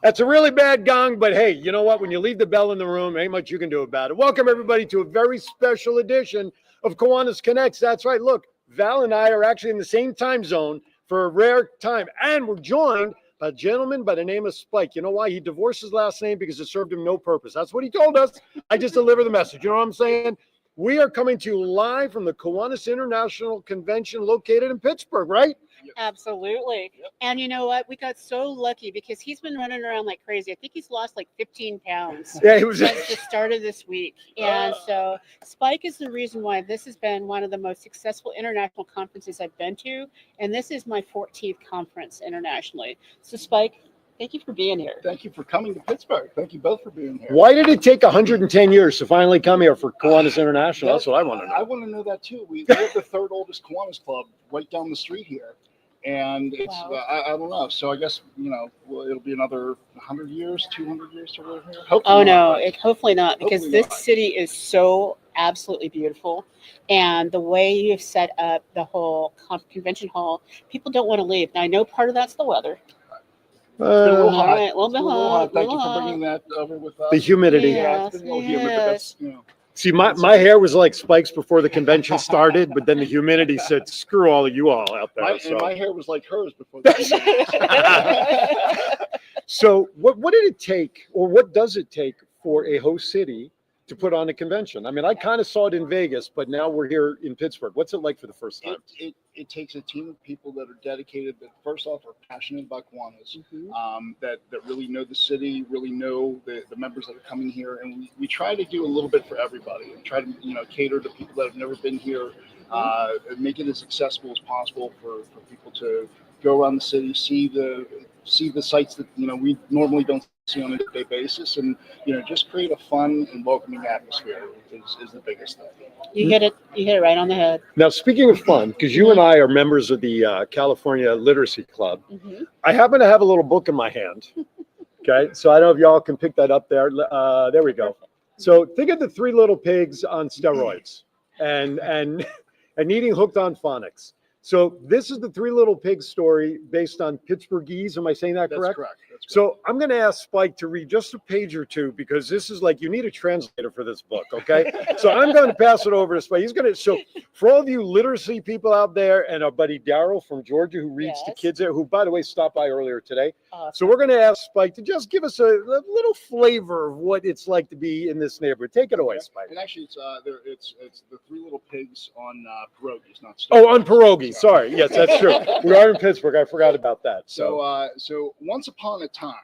That's a really bad gong, but hey, you know what? When you leave the bell in the room, ain't much you can do about it. Welcome, everybody, to a very special edition of Kiwanis Connects. That's right. Look, Val and I are actually in the same time zone for a rare time, and we're joined by a gentleman by the name of Spike. You know why? He divorced his last name because it served him no purpose. That's what he told us. I just deliver the message. You know what I'm saying? We are coming to you live from the Kiwanis International Convention located in Pittsburgh, right? Absolutely. Yep. And you know what? We got so lucky because he's been running around like crazy. I think he's lost like 15 pounds Yeah, he was since the start of this week. And so Spike is the reason why this has been one of the most successful international conferences I've been to. And this is my 14th conference internationally. So Spike, thank you for being here. Thank you for coming to Pittsburgh. Thank you both for being here. Why did it take 110 years to finally come here for Kiwanis International? That's what I want to know. I want to know that too. We have the third oldest Kiwanis club right down the street here. And it's, I don't know. So I guess, it'll be another 100 years, 200 years to live here. Hopefully not, hopefully not, because this city is so absolutely beautiful. And the way you've set up the whole convention hall, people don't want to leave. Now, I know part of that's the weather. A little hot. Right, a little bit hot. Thank you for bringing that over with us. The humidity. Yeah, it's been a little humid, but that's, See, my hair was like Spike's before the convention started, but then the humidity said, screw all of you all out there. And my hair was like hers before the convention. So what did it take, or what does it take for a host city to put on a convention? I mean, I kind of saw it in Vegas, but now we're here in Pittsburgh. What's it like for the first time? It takes a team of people that are dedicated, that first off are passionate about Kiwanis, that really know the city, really know the members that are coming here. And we try to do a little bit for everybody and try to, cater to people that have never been here, make it as accessible as possible for people to go around the city, see the sites that, we normally don't see on a day basis, and just create a fun and welcoming atmosphere is the biggest thing. You hit it right on the head. Now, speaking of fun, because you and I are members of the California Literacy Club, I happen to have a little book in my hand. Okay, so I don't know if y'all can pick that up there. There we go. So think of the Three Little Pigs on steroids and eating hooked on phonics. So this is the Three Little Pigs story based on Pittsburghese. Am I saying that correct? That's correct. So I'm going to ask Spike to read just a page or two, because this is like, you need a translator for this book, okay? So I'm going to pass it over to Spike. He's going to, so for all of you literacy people out there, and our buddy Daryl from Georgia, who reads to kids there, who, by the way, stopped by earlier today. Awesome. So we're going to ask Spike to just give us a little flavor of what it's like to be in this neighborhood. Take it away, Spike. And actually, it's the Three Little Pigs on pierogies, not steroids. Oh, on pierogies. Sorry. Yes, that's true. We are in Pittsburgh. I forgot about that. So once upon a time,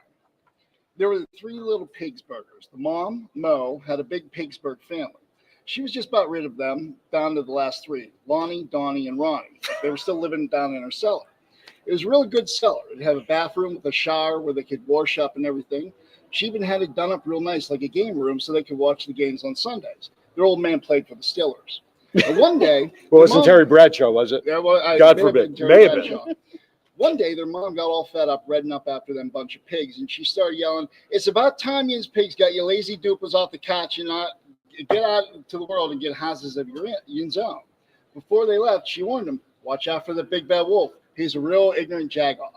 there were the Three Little Pigs burgers. The mom, Mo, had a big Pittsburgh family. She was just about rid of them, down to the last three: Lonnie, Donnie, and Ronnie. They were still living down in her cellar. It was a really good cellar. It had a bathroom with a shower where they could wash up and everything. She even had it done up real nice, like a game room, so they could watch the games on Sundays. Their old man played for the Steelers. And one day, well, it wasn't Terry Bradshaw, was it? Yeah, well, God forbid. May have been. One day, their mom got all fed up, redding up after them bunch of pigs, and she started yelling, "It's about time you pigs got your lazy doopers off the couch and not get out to the world and get houses of your own." Before they left, she warned them, "Watch out for the big bad wolf. He's a real ignorant jagoff."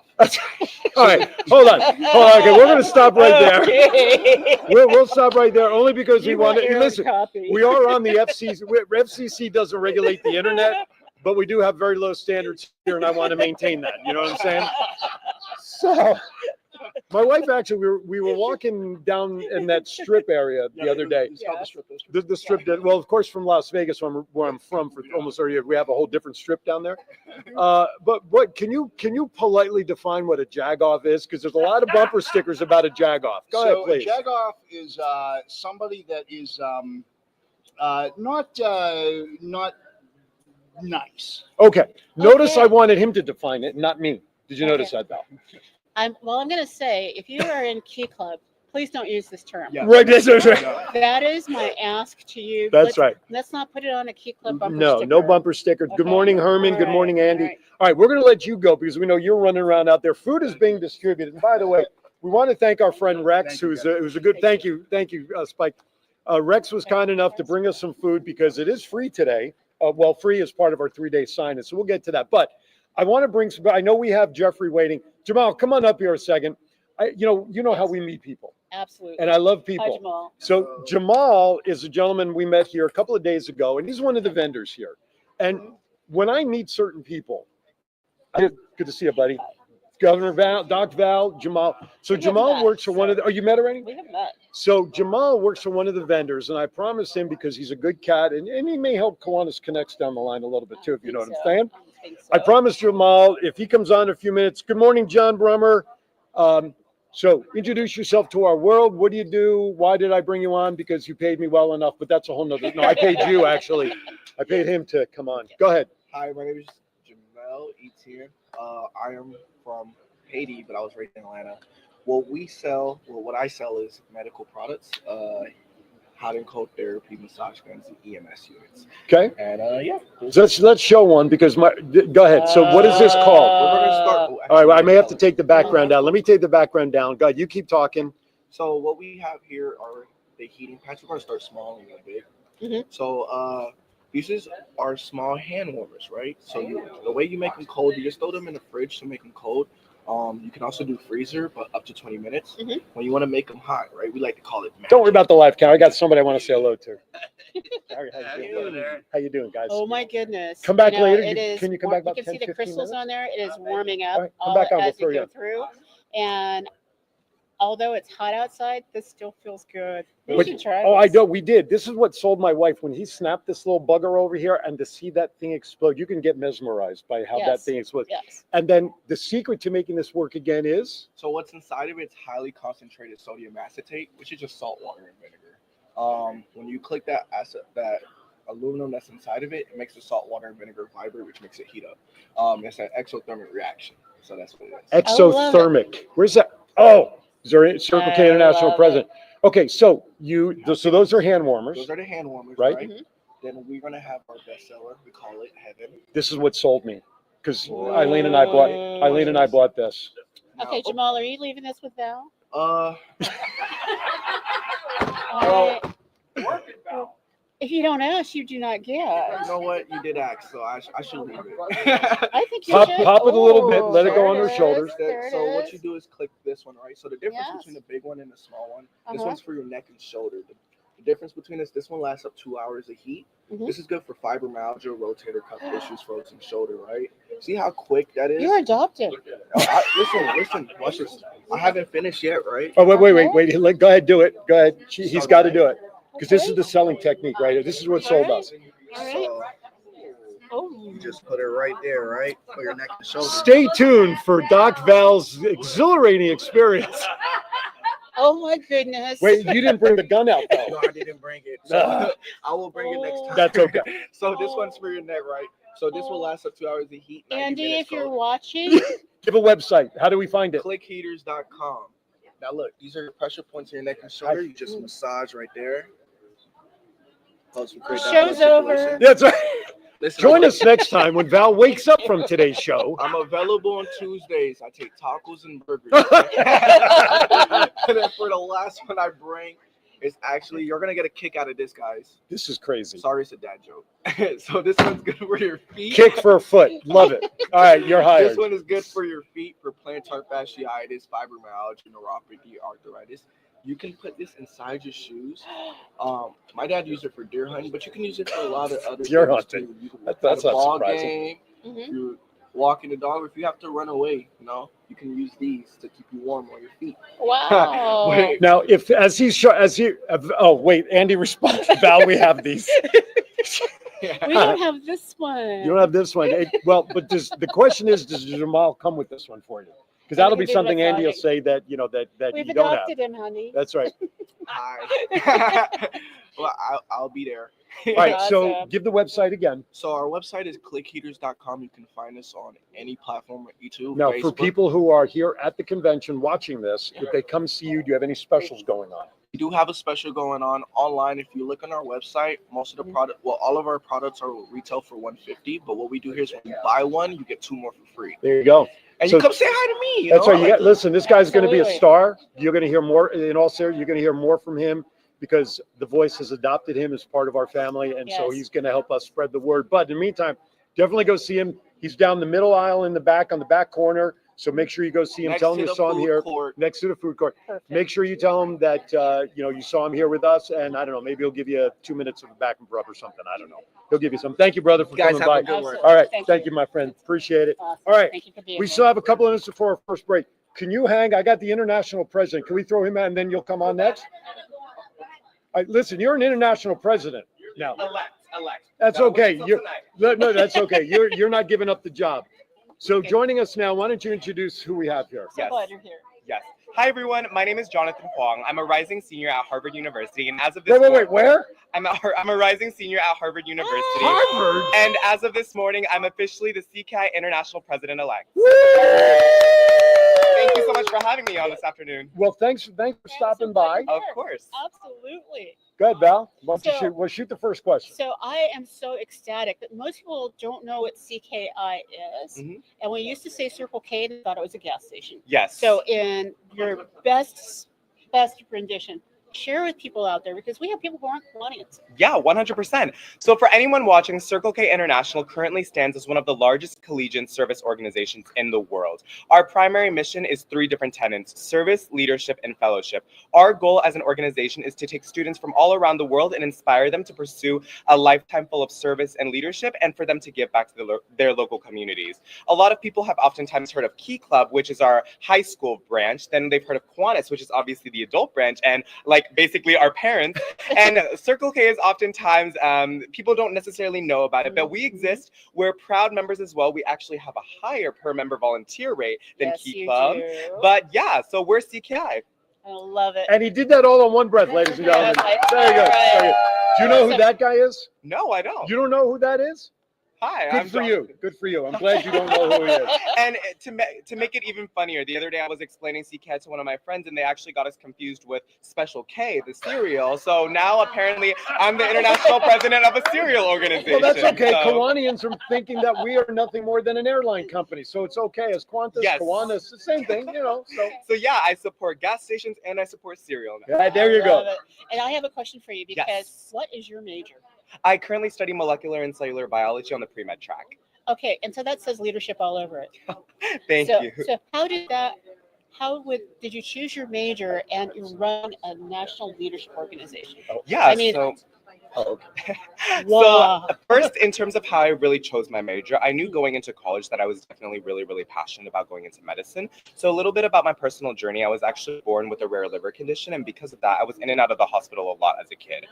All right, hold on. Okay, we're going to stop right there. We'll stop right there, only because we want to listen. We are on the FCC. FCC doesn't regulate the internet, but we do have very low standards here, and I want to maintain that. You know what I'm saying? So, my wife actually, we were walking down in that strip area the other day. The strip that, well, of course, from Las Vegas, where I'm from, for almost 30 years, we have a whole different strip down there. But can you politely define what a jagoff is? Because there's a lot of bumper stickers about a jagoff. Go ahead, please. A jagoff is somebody that is not nice. Okay. Notice I wanted him to define it, not me. Did you notice that, Val? I'm going to say, if you are in Key Club, please don't use this term. Yeah. Right. That's right. That is my ask to you. That's right. Let's not put it on a Key Club bumper sticker. No bumper sticker. Okay. Good morning, Herman. Good morning, Andy. All right, we're going to let you go because we know you're running around out there. Food is being distributed. And by the way, we want to thank our friend Rex, who's a good. Thank you, Spike. Rex was kind enough to bring us some food because it is free today. Well, free is part of our 3-day sign-in, so we'll get to that. But I want to bring some. I know we have Jeffrey waiting. Jamal, come on up here a second. you know how we meet people, Absolutely. and I love Hi, people. Jamal. So Jamal is a gentleman we met here a couple of days ago, and he's one of the vendors here. And when I meet certain people, good to see you, buddy. Governor Val, Doc Val, Jamal. So We have Jamal met, works for one of the. Oh, you met already? We have met. So Jamal works for one of the vendors, and I promised him because he's a good cat, and he may help Kiwanis Connects down the line a little bit too, if you know what I'm saying. I think so. I promised Jamal if he comes on in a few minutes. Good morning, John Brummer. So introduce yourself to our world. What do you do? Why did I bring you on? Because you paid me well enough, but that's a whole nother. No, I paid you actually. I paid him to come on. Go ahead. Hi, my name is Jamel Etienne. I am from Haiti, but I was raised in Atlanta. What I sell is medical products, hot and cold therapy, massage guns, and EMS units. Okay. And yeah. So let's show one because go ahead. So what is this called? We're gonna start. All right, I may have to take the background down. Let me take the background down. Go ahead, you keep talking. So what we have here are the heating pads. We're gonna start small and go big. Mhm. So these are small hand warmers, right? So the way you make them cold, you just throw them in the fridge to make them cold. You can also do freezer, but up to 20 minutes. Mhm. When you want to make them hot, right? We like to call it magic. Don't worry about the live camera. I got somebody I want to say hello to. How you doing, guys? Oh my goodness. Come back You know, later. It is, Can you come back about You can 10, see the 15 crystals minutes? on there. It is warming up All right, come back on, as we'll you throw go you. through. And although it's hot outside, this still feels good. You But- should try Oh, I this. know we did. This is what sold my wife when he snapped this little bugger over here, and to see that thing explode, you can get mesmerized by how that Yes. thing explodes. Yes. And then the secret to making this work again is So what's inside of it is highly concentrated sodium acetate, which is just salt water and vinegar. When you click that aluminum that's inside of it, it makes the salt water and vinegar vibrate, which makes it heat up. It's an exothermic reaction. So that's what it is. exothermic. Where's that? Oh, Circle K I International love President. Okay, so so those are hand warmers. Those are the hand warmers, Right. right? Mhm. Then we're gonna have our bestseller. We call it Heaven. This is what sold me because Eileen and I bought this. Okay, Jamal, are you leaving this with Val? Well, If you don't ask, you do not get. you know what? You did ask, so I should leave it. I think you Pop should. it a little bit, let it go there on her is, shoulders. there it So what is. you do is click this one, right? So the difference Yes. between the big one and the small one, this Uh-huh. one's for your neck and shoulder. The difference between this one lasts up 2 hours of heat. Mhm. This is good for fibromyalgia, rotator cuff issues, frozen shoulder, right? See how quick that is? You're adopted. Listen, watch this. I haven't finished yet, right? Oh, wait. Go ahead, do it. Go ahead. He's got to do it because this is the selling technique, right? This is what sold us. All right. So Oh. you just put it right there, right? For your neck and shoulder. Stay tuned for Doc Val's exhilarating experience. Oh my goodness. Wait, you didn't bring the gun out though. No, I didn't bring it. So I will bring it next time. That's okay. So this one's for your neck, right? So this will last up 2 hours of heat. 90 Andy, minutes if you're cold. watching, Give a website. How do we find it? clickheaters.com. Now look, these are your pressure points in your neck and shoulder. You just massage right there. Helps you create that Show's blood over. circulation. That's right. Listen, Join us next time when Val wakes up from today's show. I'm available on Tuesdays. I take tacos and burgers. And then for the last one I bring, it's actually, you're going to get a kick out of this, guys. This is crazy. Sorry, it's a dad joke. So this one's good for your feet. Kick for a foot. Love it. All right, you're hired. This one is good for your feet for plantar fasciitis, fibromyalgia, neuropathy, arthritis. You can put this inside your shoes. My dad used it for deer hunting, but you can use it for a lot of other Deer things hunting. too. You can That's at a not ball surprising. game, Mhm. you're walking the dog. If you have to run away, you can use these to keep you warm on your feet. Wow. Wait, Now, Andy responded. Val, we have these. We don't have this one. You don't have this one. But the question is, does Jamal come with this one for you? Because that'll be We can do something Andy will massaging. say that that We've you don't have. adopted him, honey. That's right. hi. Well, I'll be there. All right. So Awesome. give the website again. So our website is clickheaters.com. You can find us on any platform, YouTube, Now, Facebook. for people who are here at the convention watching this, if they come see you, do you have any specials going on? We do have a special going on online. If you look on our website, most of the product, all of our products are retail for $150. But what we do here is when you buy one, you get 2 more for free. There you go. And So- you come say hi to me. That's right. Listen, this guy's going to be a Absolutely. star. You're going to hear more. In all seriousness, you're going to hear more from him because The Voice has adopted him as part of our family, and so Yes. he's going to help us spread the word. But in the meantime, definitely go see him. He's down the middle aisle in the back on the back corner. So make sure you go see him. Next Tell him to you the saw him food here court. next to the food court. Perfect. Make sure you tell him that you saw him here with us, and I don't know, maybe he'll give you 2 minutes of a back and rub or something. I don't know. He'll give you some. Thank you, brother, for Guys, coming have by. a good one. Absolutely. All right, Thank thank you. you, my friend. Appreciate it. Awesome. All right, Thank you for being we here. still have a couple of minutes before our first break. Can you hang? I got the international president. Can we throw him out and then you'll come on next? All right, listen, you're an international president now. Elect. That's okay. No, that's okay. You're not giving up the job. So joining us now, why don't you introduce who we have here? So glad you're here. Yes. Hi, everyone. My name is Jonathan Huang. I'm a rising senior at Harvard University. And as of this Wait, where? I'm a rising senior at Harvard University. Harvard? And as of this morning, I'm officially the CKI International President-elect. Woo! Thank you so much for having me on this afternoon. Well, thanks for stopping by. Of course. Absolutely. Go ahead, Val. Why don't you So- shoot? We'll shoot the first question. So I am so ecstatic that most people don't know what CKI is. Mhm. And we used to say Circle K, they thought it was a gas station. Yes. So in your best rendition, share with people out there because we have people who aren't Kiwanians. Yeah, 100%. So for anyone watching, Circle K International currently stands as one of the largest collegiate service organizations in the world. Our primary mission is 3 different tenets: service, leadership, and fellowship. Our goal as an organization is to take students from all around the world and inspire them to pursue a lifetime full of service and leadership, and for them to give back to their local communities. A lot of people have oftentimes heard of Key Club, which is our high school branch. Then they've heard of Kiwanis, which is obviously the adult branch, and basically our parents. And Circle K is oftentimes, people don't necessarily know about it, but we exist. We're proud members as well. We actually have a higher per member volunteer rate than Yes, Key you Club. do. But yeah, so we're CKI. I love it. And he did that all on one breath, ladies and gentlemen. Yes, Very good. right. Very good. Do you know who that guy is? No, I don't. You don't know who that is? Hi, Good I'm for John. you. Good for you. I'm glad you don't know who he is. And to make it even funnier, the other day I was explaining CKI to one of my friends, and they actually got us confused with Special K, the cereal. So now apparently I'm the international president of a cereal organization. Well, that's okay. So, Kiwanians are thinking that we are nothing more than an airline company. So it's okay. As Qantas, Yes. Kiwanis, the same thing, so yeah, I support gas stations and I support cereal now. Yeah, there you I love go. it. And I have a question for you because Yes. what is your major? I currently study molecular and cellular biology on the pre-med track. Okay, and so that says leadership all over it. Thank so, you. So did you choose your major and you run a national leadership organization? Yeah, I mean- so Wow. So first, in terms of how I really chose my major, I knew going into college that I was definitely really, really passionate about going into medicine. So a little bit about my personal journey. I was actually born with a rare liver condition, and because of that, I was in and out of the hospital a lot as a kid.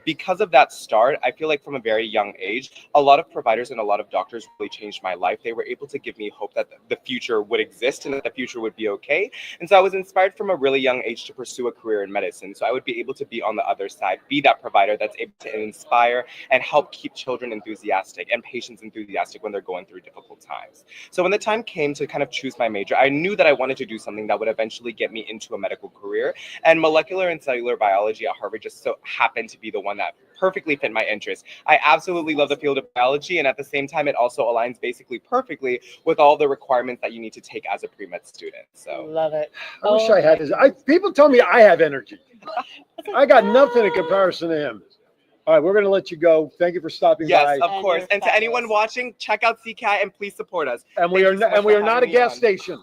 Because of that start, I feel like from a very young age, a lot of providers and a lot of doctors really changed my life. They were able to give me hope that the future would exist and that the future would be okay. And so I was inspired from a really young age to pursue a career in medicine. So I would be able to be on the other side, be that provider that's able to inspire and help keep children enthusiastic and patients enthusiastic when they're going through difficult times. So when the time came to kind of choose my major, I knew that I wanted to do something that would eventually get me into a medical career. And molecular and cellular biology at Harvard just so happened to be the one that perfectly fit my interest. I absolutely love the field of biology, and at the same time, it also aligns basically perfectly with all the requirements that you need to take as a pre-med student. So Love it. I wish I had his. People tell me I have energy. I got nothing in comparison to him. All right, we're going to let you go. Thank you for stopping yes, by. of course. you're And to fabulous. anyone watching, check out CKI and please support us. And we Thank are you so much and we for are not a having me gas on. station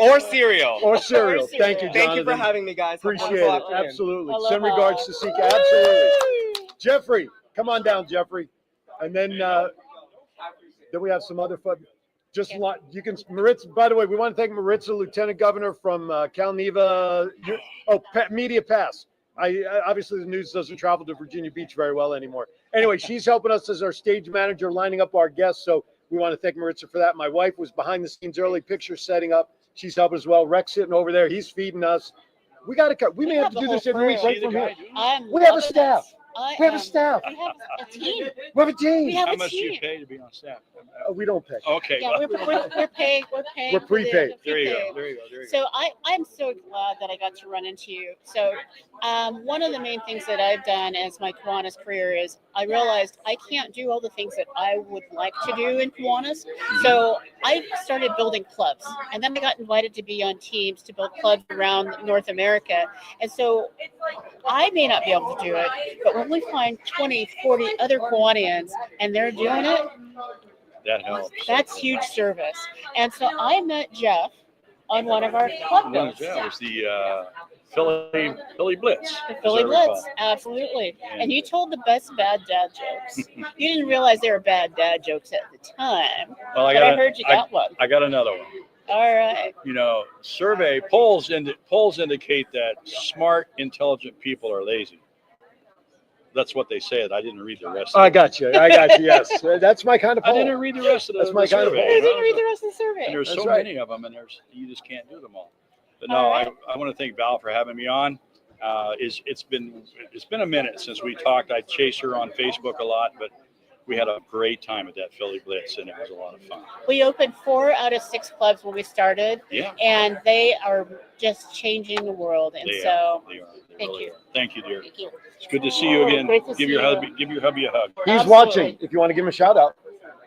Or cereal. or cereal. Or Thank you, cereal. Jonathan. Thank you for having me, guys. Have a Appreciate wonderful it. afternoon. Absolutely. Aloha. Send regards to CK. Absolutely. Jeffrey, come on down, Jeffrey. And then we have some other fun. Just you can Maritza. By the way, we want to thank Maritza, Lieutenant Governor from Cal Neva. Media Pass. Obviously the news doesn't travel to Virginia Beach very well anymore. Anyway, she's helping us as our stage manager, lining up our guests. So we want to thank Maritza for that. My wife was behind the scenes, early picture setting up. She's helping as well. Rex sitting over there. He's feeding us. We got to cut. We may have to do this every week right from here. We have a staff. We have a staff. We have a team. We have a team. We have How a much do you team. pay to be on staff? We don't pay. Okay. Yeah, we're paid. We're paying. We're for the- prepaid. There you prepaid. go. There you go. There you go. So I'm so glad that I got to run into you. So one of the main things that I've done as my Kiwanis career is I realized I can't do all the things that I would like to do in Kiwanis. So I started building clubs, and then I got invited to be on teams to build clubs around North America. And so I may not be able to do it, but when we find 20, 40 other Kiwanians and they're doing it, That helps. That's huge service. And so I met Jeff on one of our club That nights. was the Philly Blitz. The as Philly I recall. Blitz, absolutely. And- And you told the best bad dad jokes. You didn't realize they were bad dad jokes at the time, Well, but I heard you got one. I got another one. All right. You know, polls indicate that smart, intelligent people are lazy. That's what they said. I didn't read the rest. I got you. Yes, that's my kind of I poll. didn't read the rest of the, That's my kind of survey. poll. You didn't read the rest of the survey. And there's That's so right. many of them, and you just can't do them all. But All no, right. I want to thank Val for having me on. It's been a minute since we talked. I chase her on Facebook a lot, but we had a great time at that Philly Blitz, and it was a lot of fun. We opened 4 out of 6 clubs when we started, Yeah, and they are just changing the world. And they so, are. They thank really you. are. Thank you, dear. Thank you. It's good to see you again. Great to Give see your you. hubby a hug. He's Absolutely. watching. If you want to give him a shout out.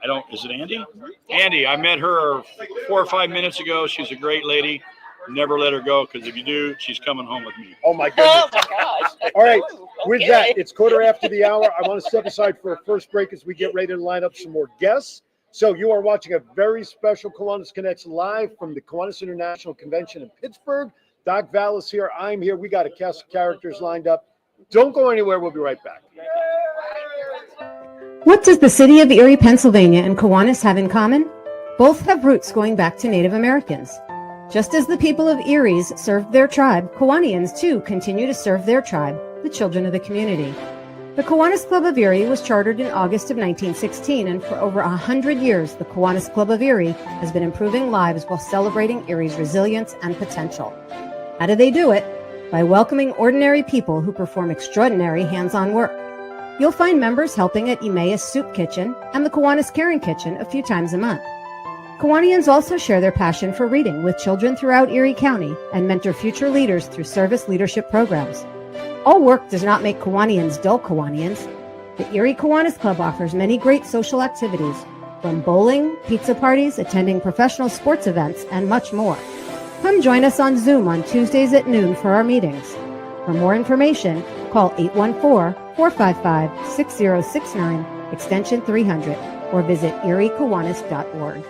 I don't. Is it Andy? Yeah. Andy, I met her 4 or 5 minutes ago. She's a great lady. Never let her go, because if you do, she's coming home with me. Oh my goodness. Oh my gosh. All right. Ooh, With okay. that, it's 1:15. I want to step aside for a first break as we get ready to line up some more guests. So you are watching a very special Kiwanis Connects live from the Kiwanis International Convention in Pittsburgh. Doc Val is here. I'm here. We got a cast of characters lined up. Don't go anywhere. We'll be right back. What does the city of Erie, Pennsylvania and Kiwanis have in common? Both have roots going back to Native Americans. Just as the people of Erie's served their tribe, Kiwanians too continue to serve their tribe, the children of the community. The Kiwanis Club of Erie was chartered in August of 1916, and for over 100 years, the Kiwanis Club of Erie has been improving lives while celebrating Erie's resilience and potential. How do they do it? By welcoming ordinary people who perform extraordinary hands-on work. You'll find members helping at Emmaus Soup Kitchen and the Kiwanis Caring Kitchen a few times a month. Kiwanians also share their passion for reading with children throughout Erie County and mentor future leaders through service leadership programs. All work does not make Kiwanians dull Kiwanians. The Erie Kiwanis Club offers many great social activities, from bowling, pizza parties, attending professional sports events, and much more. Come join us on Zoom on Tuesdays at noon for our meetings. For more information, call 814-455-6069, extension 300, or visit eriekiwanis.org.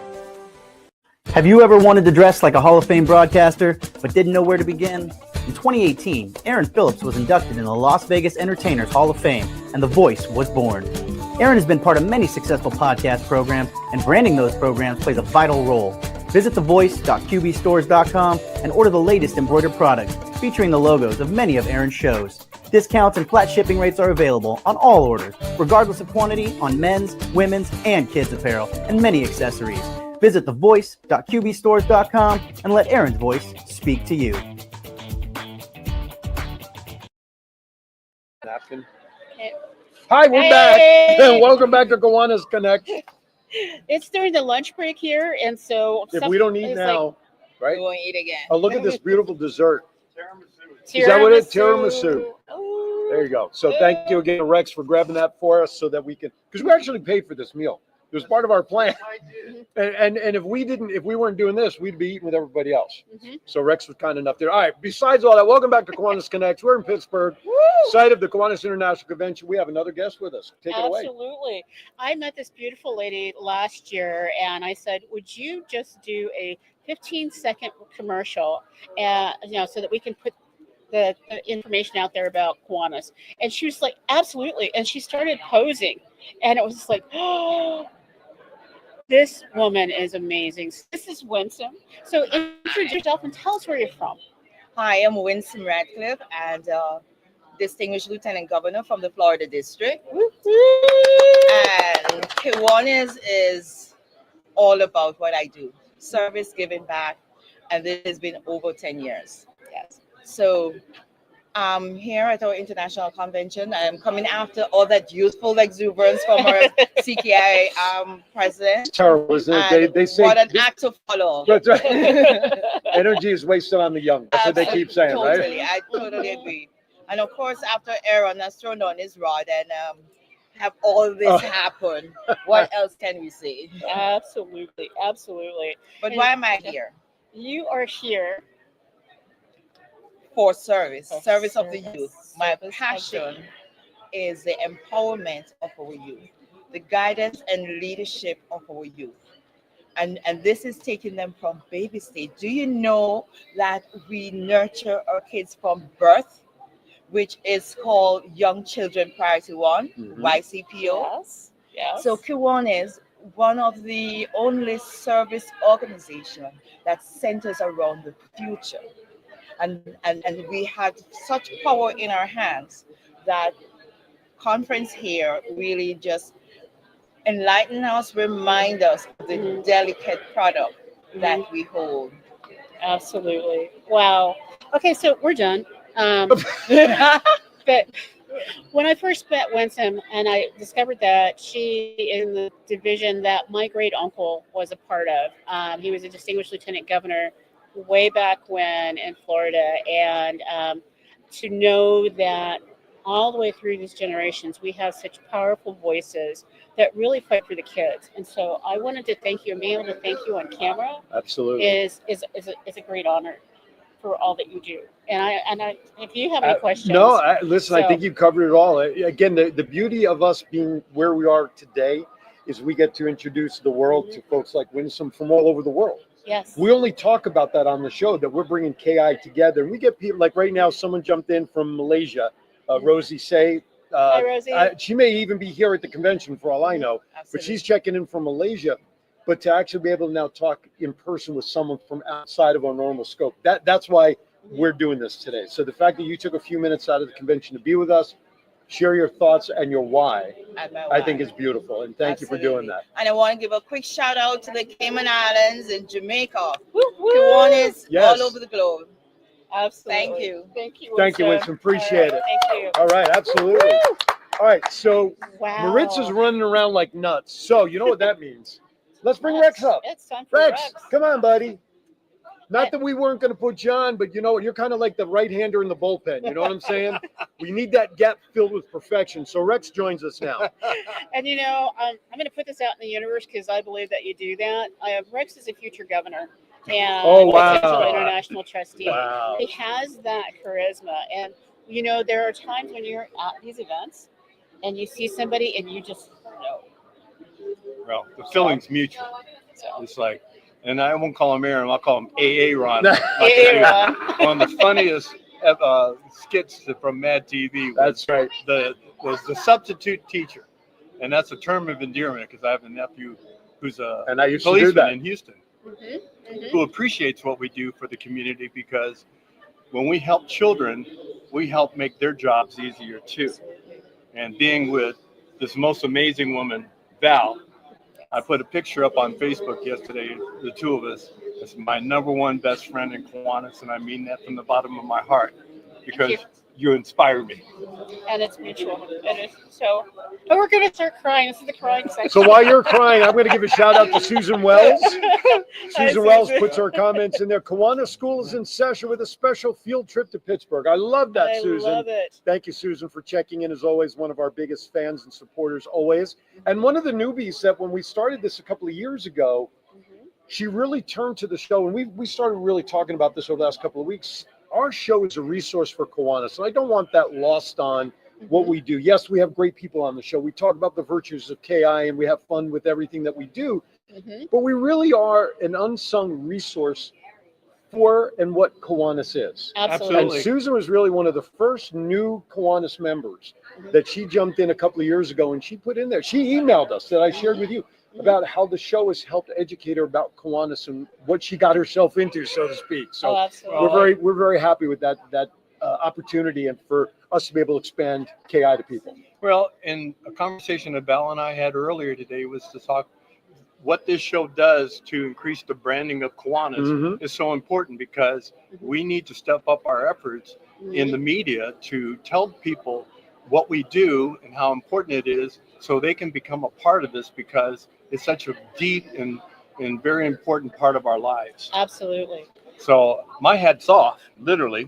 Have you ever wanted to dress like a Hall of Fame broadcaster, but didn't know where to begin? In 2018, Aaron Phillips was inducted in the Las Vegas Entertainers Hall of Fame, and The Voice was born. Aaron has been part of many successful podcast programs, and branding those programs plays a vital role. Visit thevoice.qbstores.com and order the latest embroidered products featuring the logos of many of Aaron's shows. Discounts and flat shipping rates are available on all orders, regardless of quantity, on men's, women's, and kids' apparel, and many accessories. Visit thevoice.qbstores.com and let Aaron's voice speak to you. Napkin. Hi, we're back. Hey! Welcome back to Kiwanis Connect. It's during the lunch break here, and so If we don't eat it's now, right? We won't eat again. Oh, look at this beautiful dessert. like Is that what it is? Tiramisu. Ooh. There you go. So thank you again, Rex, for grabbing that for us so that we can, because we actually paid for this meal. It was part of our plan. And if we weren't doing this, we'd be eating with everybody else. Mhm. So Rex was kind enough there. All right. Besides all that, welcome back to Kiwanis Connects. We're in Pittsburgh, site of the Kiwanis International Convention. We have another guest with us. Take it away. Absolutely. I met this beautiful lady last year, and I said, "Would you just do a 15-second commercial, so that we can put the information out there about Kiwanis?" And she was like, "Absolutely." And she started posing, and it was just like, "Oh, this woman is amazing." This is Winsome. So introduce yourself and tell us where you're from. Hi, I'm Winsome Radcliffe, and distinguished Lieutenant Governor from the Florida District. And Kiwanis is all about what I do: service, giving back, and this has been over 10 years. Yes. So I'm here at our international convention. I'm coming after all that youthful exuberance from our CKI president. It's terrible, isn't it? They say What an act to follow. That's right. Energy is wasted on the young. That's what they keep saying, Totally, right? I totally agree. And of course, after Aaron has thrown on his rod and have all this happen, what else can we say? Absolutely. Absolutely. But And- why am I here? You are here For service, For service of the service, youth. My service of the passion is the empowerment of our youth. the guidance and leadership of our youth. And this is taking them from baby stage. Do you know that we nurture our kids from birth, which is called Young Children Priority One, YCPO? Yes. Yes. So Kiwanis, one of the only service organization that centers around the future. And we had such power in our hands that conference here really just enlighten us, remind us of the delicate product that we hold. Absolutely. Wow. Okay, so we're done. But when I first met Winsome and I discovered that she in the division that my great uncle was a part of, he was a distinguished lieutenant governor way back when in Florida, and to know that all the way through these generations, we have such powerful voices that really fight for the kids. And so I wanted to thank you, and being able to thank you on camera Absolutely. is a great honor for all that you do. And I if you have any questions. No, listen, I think you covered it all. Again, the beauty of us being where we are today is we get to introduce the world to folks like Winsome from all over the world. Yes. We only talk about that on the show, that we're bringing KI together. And we get people like right now, someone jumped in from Malaysia, Rosie Say. Hi, Rosie. She may even be here at the convention for all I know, but she's checking in from Malaysia. But to actually be able to now talk in person with someone from outside of our normal scope, that's why we're doing this today. So the fact that you took a few minutes out of the convention to be with us, share your thoughts and your why, I think is beautiful. And thank you for doing that. And I want to give a quick shout out to the Cayman Islands and Jamaica. Kiwanis all over the globe. Absolutely. Thank you. Thank you, Winsome. Thank you, Winsome. Appreciate it. Thank you. All right, absolutely. All right, so Wow. Maritza's running around like nuts. So you know what that means. Let's bring Rex up. It's time for Rex, Rex. come on, buddy. Not that we weren't going to put you on, but you know what? You're kind of like the right-hander in the bullpen. You know what I'm saying? We need that gap filled with perfection. So Rex joins us now. And you know, I'm going to put this out in the universe because I believe that you do that. Rex is a future governor and potential international trustee. Wow. He has that charisma. And, you know, there are times when you're at these events and you see somebody and you just know. Well, the feeling's mutual. It's like, and I won't call him Aaron, I'll call him AA Ron. One of the funniest skits from Mad TV. That's right. Was the substitute teacher. And that's a term of endearment because I have a nephew who's a policeman in Houston who appreciates what we do for the community, because when we help children, we help make their jobs easier too. And being with this most amazing woman, Val, I put a picture up on Facebook yesterday, the two of us. It's my number one best friend in Kiwanis, and I mean that from the bottom of my heart, because you inspire me. And it's mutual. And it's so, but we're going to start crying. This is the crying section. So while you're crying, I'm going to give a shout out to Susan Wells. Susan Wells puts her comments in there. Kiwanis School is in session with a special field trip to Pittsburgh. I love that, Susan. I love it. Thank you, Susan, for checking in as always. One of our biggest fans and supporters always. And one of the newbies that when we started this a couple of years ago, she really turned to the show. And we started really talking about this over the last couple of weeks. Our show is a resource for Kiwanis. So I don't want that lost on what we do. Yes, we have great people on the show. We talk about the virtues of KI and we have fun with everything that we do. But we really are an unsung resource for and what Kiwanis is. Absolutely. And Susan was really one of the first new Kiwanis members that she jumped in a couple of years ago, and she put in there. She emailed us that I shared with you about how the show has helped educate her about Kiwanis and what she got herself into, so to speak. So we're very happy with that opportunity and for us to be able to expand KI to people. Well, in a conversation that Val and I had earlier today was to talk what this show does to increase the branding of Kiwanis is so important, because we need to step up our efforts in the media to tell people what we do and how important it is, so they can become a part of this, because it's such a deep and very important part of our lives. Absolutely. So my hat's off, literally,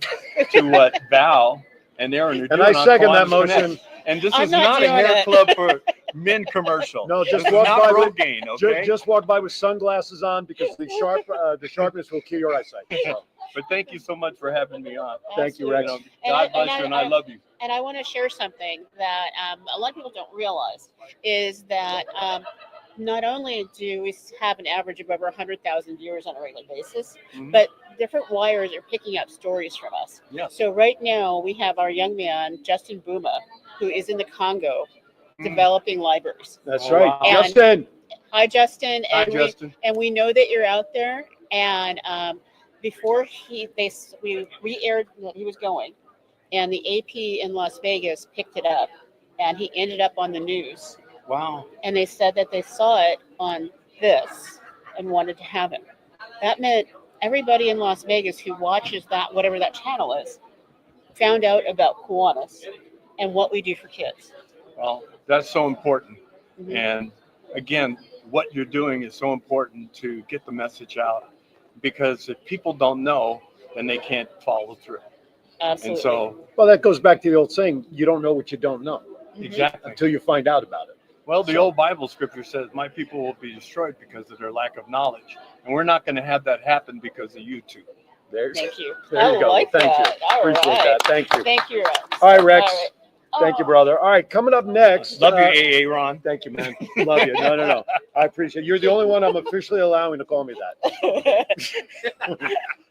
to what Val and Aaron are doing. And I second that Kiwanis motion. Connects. And this is not a hair club for men commercial. No, just this walk is by not with Rogaine, okay? Just walk by with sunglasses on, because the sharpness will kill your eyesight. So. But thank you so much for having me on. Thank you, Rex. God bless you, and I love you. And I want to share something that a lot of people don't realize is that not only do we have an average of over 100,000 viewers on a regular basis, but different wires are picking up stories from us. Yes. So right now we have our young man, Justin Buma, who is in the Congo developing libraries. That's right. Wow. And- Justin. Hi, Justin. Hi, And Justin. we know that you're out there. And before we re-aired that he was going, and the AP in Las Vegas picked it up, and he ended up on the news. Wow. And they said that they saw it on this and wanted to have him. That meant everybody in Las Vegas who watches that, whatever that channel is, found out about Kiwanis and what we do for kids. Well, that's so important. Mhm. And again, what you're doing is so important to get the message out, because if people don't know, then they can't follow through. Absolutely. And so, Well, that goes back to the old saying, you don't know what you don't know exactly. until you find out about it. Well, the old Bible scripture says, my people will be destroyed because of their lack of knowledge. And we're not going to have that happen because of YouTube. Thank you. There you I go. like Thank that. you. All Appreciate right. that. Thank you. Thank you, Rex. All right, Rex. All right. Thank you, Oh. brother. All right, coming up next. Love you, AA Ron. Thank you, man. Love you. No. I appreciate it. You're the only one I'm officially allowing to call me that.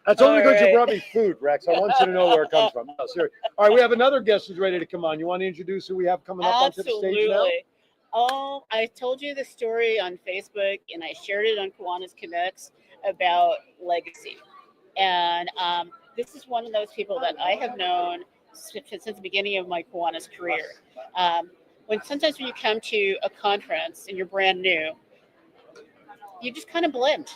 That's only All because you right. brought me food, Rex. I want you to know where it comes from. No, seriously. All right, we have another guest who's ready to come on. You want to introduce who we have coming up onto the stage now? Absolutely. Oh, I told you the story on Facebook, and I shared it on Kiwanis Connects about legacy. And this is one of those people that I have known since the beginning of my Kiwanis career. Sometimes when you come to a conference and you're brand new, you just kind of blend.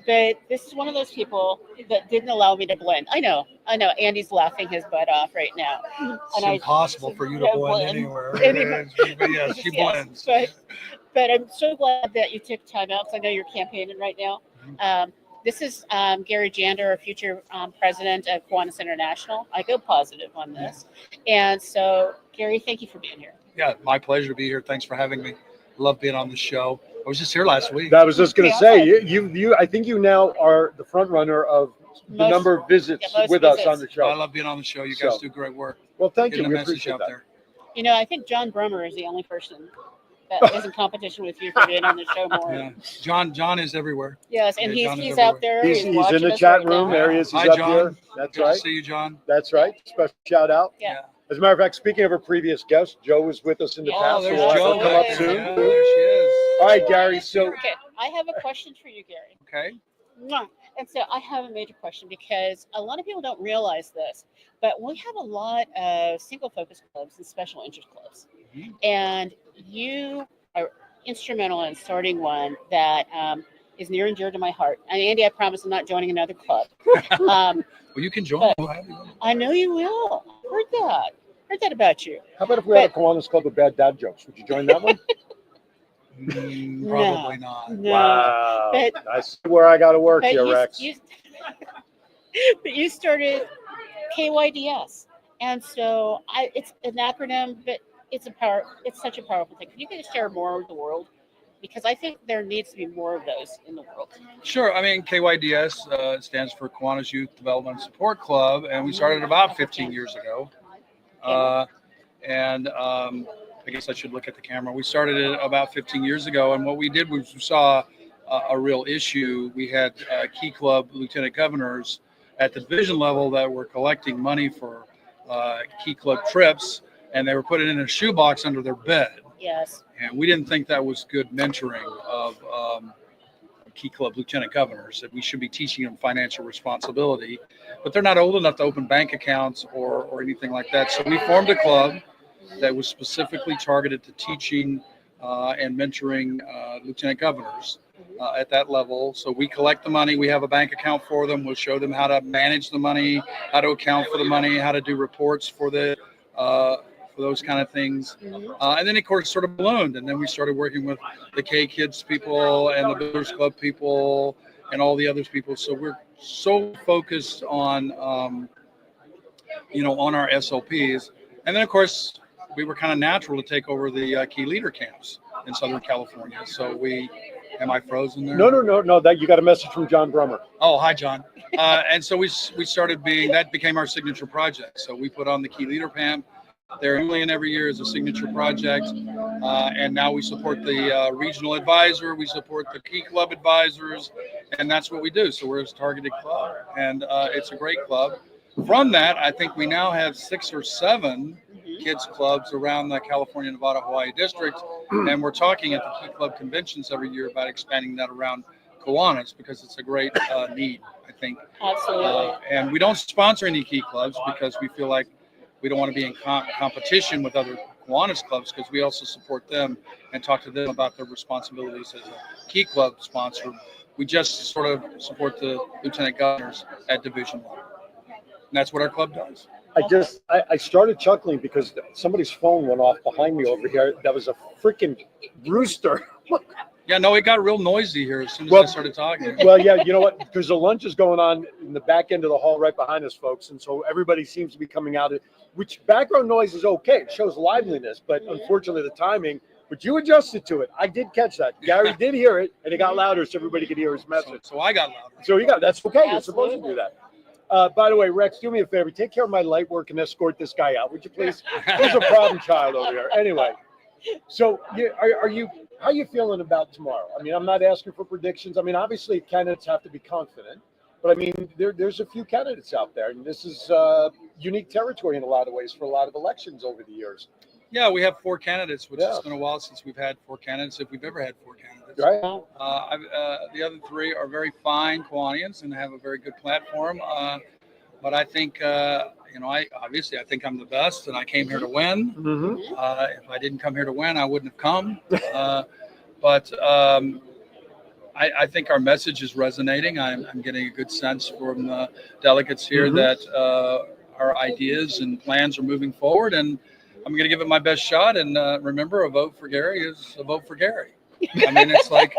But this is one of those people that didn't allow me to blend. I know. Andy's laughing his butt off right now. It's impossible for you to blend anywhere. But yeah, she blends. But I'm so glad that you took time out, because I know you're campaigning right now. This is Gary Jander, our future president of Kiwanis International. I go positive on this. And so, Gary, thank you for being here. Yeah, my pleasure to be here. Thanks for having me. Love being on the show. I was just here last week. I was just going to say, you. I think you now are the front runner of the number of visits with us on the show. I love being on the show. You guys do great work. Well, thank you. Getting We the message appreciate out that. there. You know, I think John Brummer is the only person that is in competition with you for being on the show more. Yeah. John is everywhere. Yes, and Yeah, John is he's out everywhere. there. He's in watching the us chat right room. now. There he is. He's Hi, up John. here. That's Good right. to see you, John. That's right. Special shout out. Yeah. As a matter of fact, speaking of our previous guest, Joe was with us in the Oh, past. there's we'll have Joe. her come up Yeah, soon. Yeah, there she is. All right, Gary. So Okay, I have a question for you, Gary. Okay. Mwah. And so I have a major question, because a lot of people don't realize this, but we have a lot of single focus clubs and special interest clubs. Mhm. And you are instrumental in starting one that is near and dear to my heart. And Andy, I promise I'm not joining another club. Well, you can join. I know you will. Heard that about you. how about if we had a Kiwanis Club with bad dad jokes? Would you join that one? Probably not. No. Wow. But- I see where I got to work But here, Rex. but you started KYDS, and so it's an acronym, but it's such a powerful thing. Can you guys share more with the world? Because I think there needs to be more of those in the world. Sure. I mean, KYDS stands for Kiwanis Youth Development and Support Club, and we started about 15 years ago. I guess I should look at the camera. We started it about 15 years ago, and what we did was we saw a real issue. We had key club lieutenant governors at the division level that were collecting money for key club trips, and they were putting it in a shoebox under their bed. Yes. And we didn't think that was good mentoring of key club lieutenant governors, that we should be teaching them financial responsibility, but they're not old enough to open bank accounts or anything like that. So we formed a club that was specifically targeted to teaching and mentoring lieutenant governors at that level. So we collect the money. We have a bank account for them. We'll show them how to manage the money, how to account for the money, how to do reports for those kind of things. And then, of course, sort of ballooned. And then we started working with the K-Kids people and the Builders Club people and all the other people. So we're so focused on, on our SLPs. And then, of course, we were kind of natural to take over the key leader camps in Southern California. So we Am I frozen there? No. That you got a message from John Brummer. Oh, hi, John. And so we started that became our signature project. So we put on the Key Leader PAM. They're annually and every year as a signature project. And now we support the regional advisor. We support the Key Club advisors. And that's what we do. So we're a targeted club. And it's a great club. From that, I think we now have 6 or 7 kids clubs around the California, Nevada, Hawaii district. And we're talking at the Key Club conventions every year about expanding that around Kiwanis because it's a great need, I think. Absolutely. And we don't sponsor any Key clubs because we feel like we don't want to be in competition with other Kiwanis clubs because we also support them and talk to them about their responsibilities as a Key club sponsor. We just sort of support the lieutenant governors at division level. And that's what our club does. I started chuckling because somebody's phone went off behind me over here. That was a freaking rooster. Yeah, no, it got real noisy here as soon as I started talking. Well, yeah, you know what? Because the lunch is going on in the back end of the hall right behind us, folks. And so everybody seems to be coming out, which background noise is okay. It shows liveliness, but unfortunately the timing, but you adjusted to it. I did catch that. Gary did hear it, and it got louder so everybody could hear his message. So I got louder. So that's okay. You're supposed to do that. By the way, Rex, do me a favor. Take care of my light work and escort this guy out, would you please? He's a problem child over here. Anyway, so how are you feeling about tomorrow? I mean, I'm not asking for predictions. I mean, obviously, candidates have to be confident. But, I mean, there's a few candidates out there. And this is unique territory in a lot of ways for a lot of elections over the years. Yeah, we have 4 candidates, which has been a while since we've had 4 candidates, if we've ever had 4 candidates. Right. The other 3 are very fine Kiwanians and have a very good platform. But I think, I think I'm the best, and I came here to win. Mm-hmm. If I didn't come here to win, I wouldn't have come. But I think our message is resonating. I'm getting a good sense from the delegates here that our ideas and plans are moving forward, and I'm going to give it my best shot. And remember, a vote for Gary is a vote for Gary. I mean, it's like.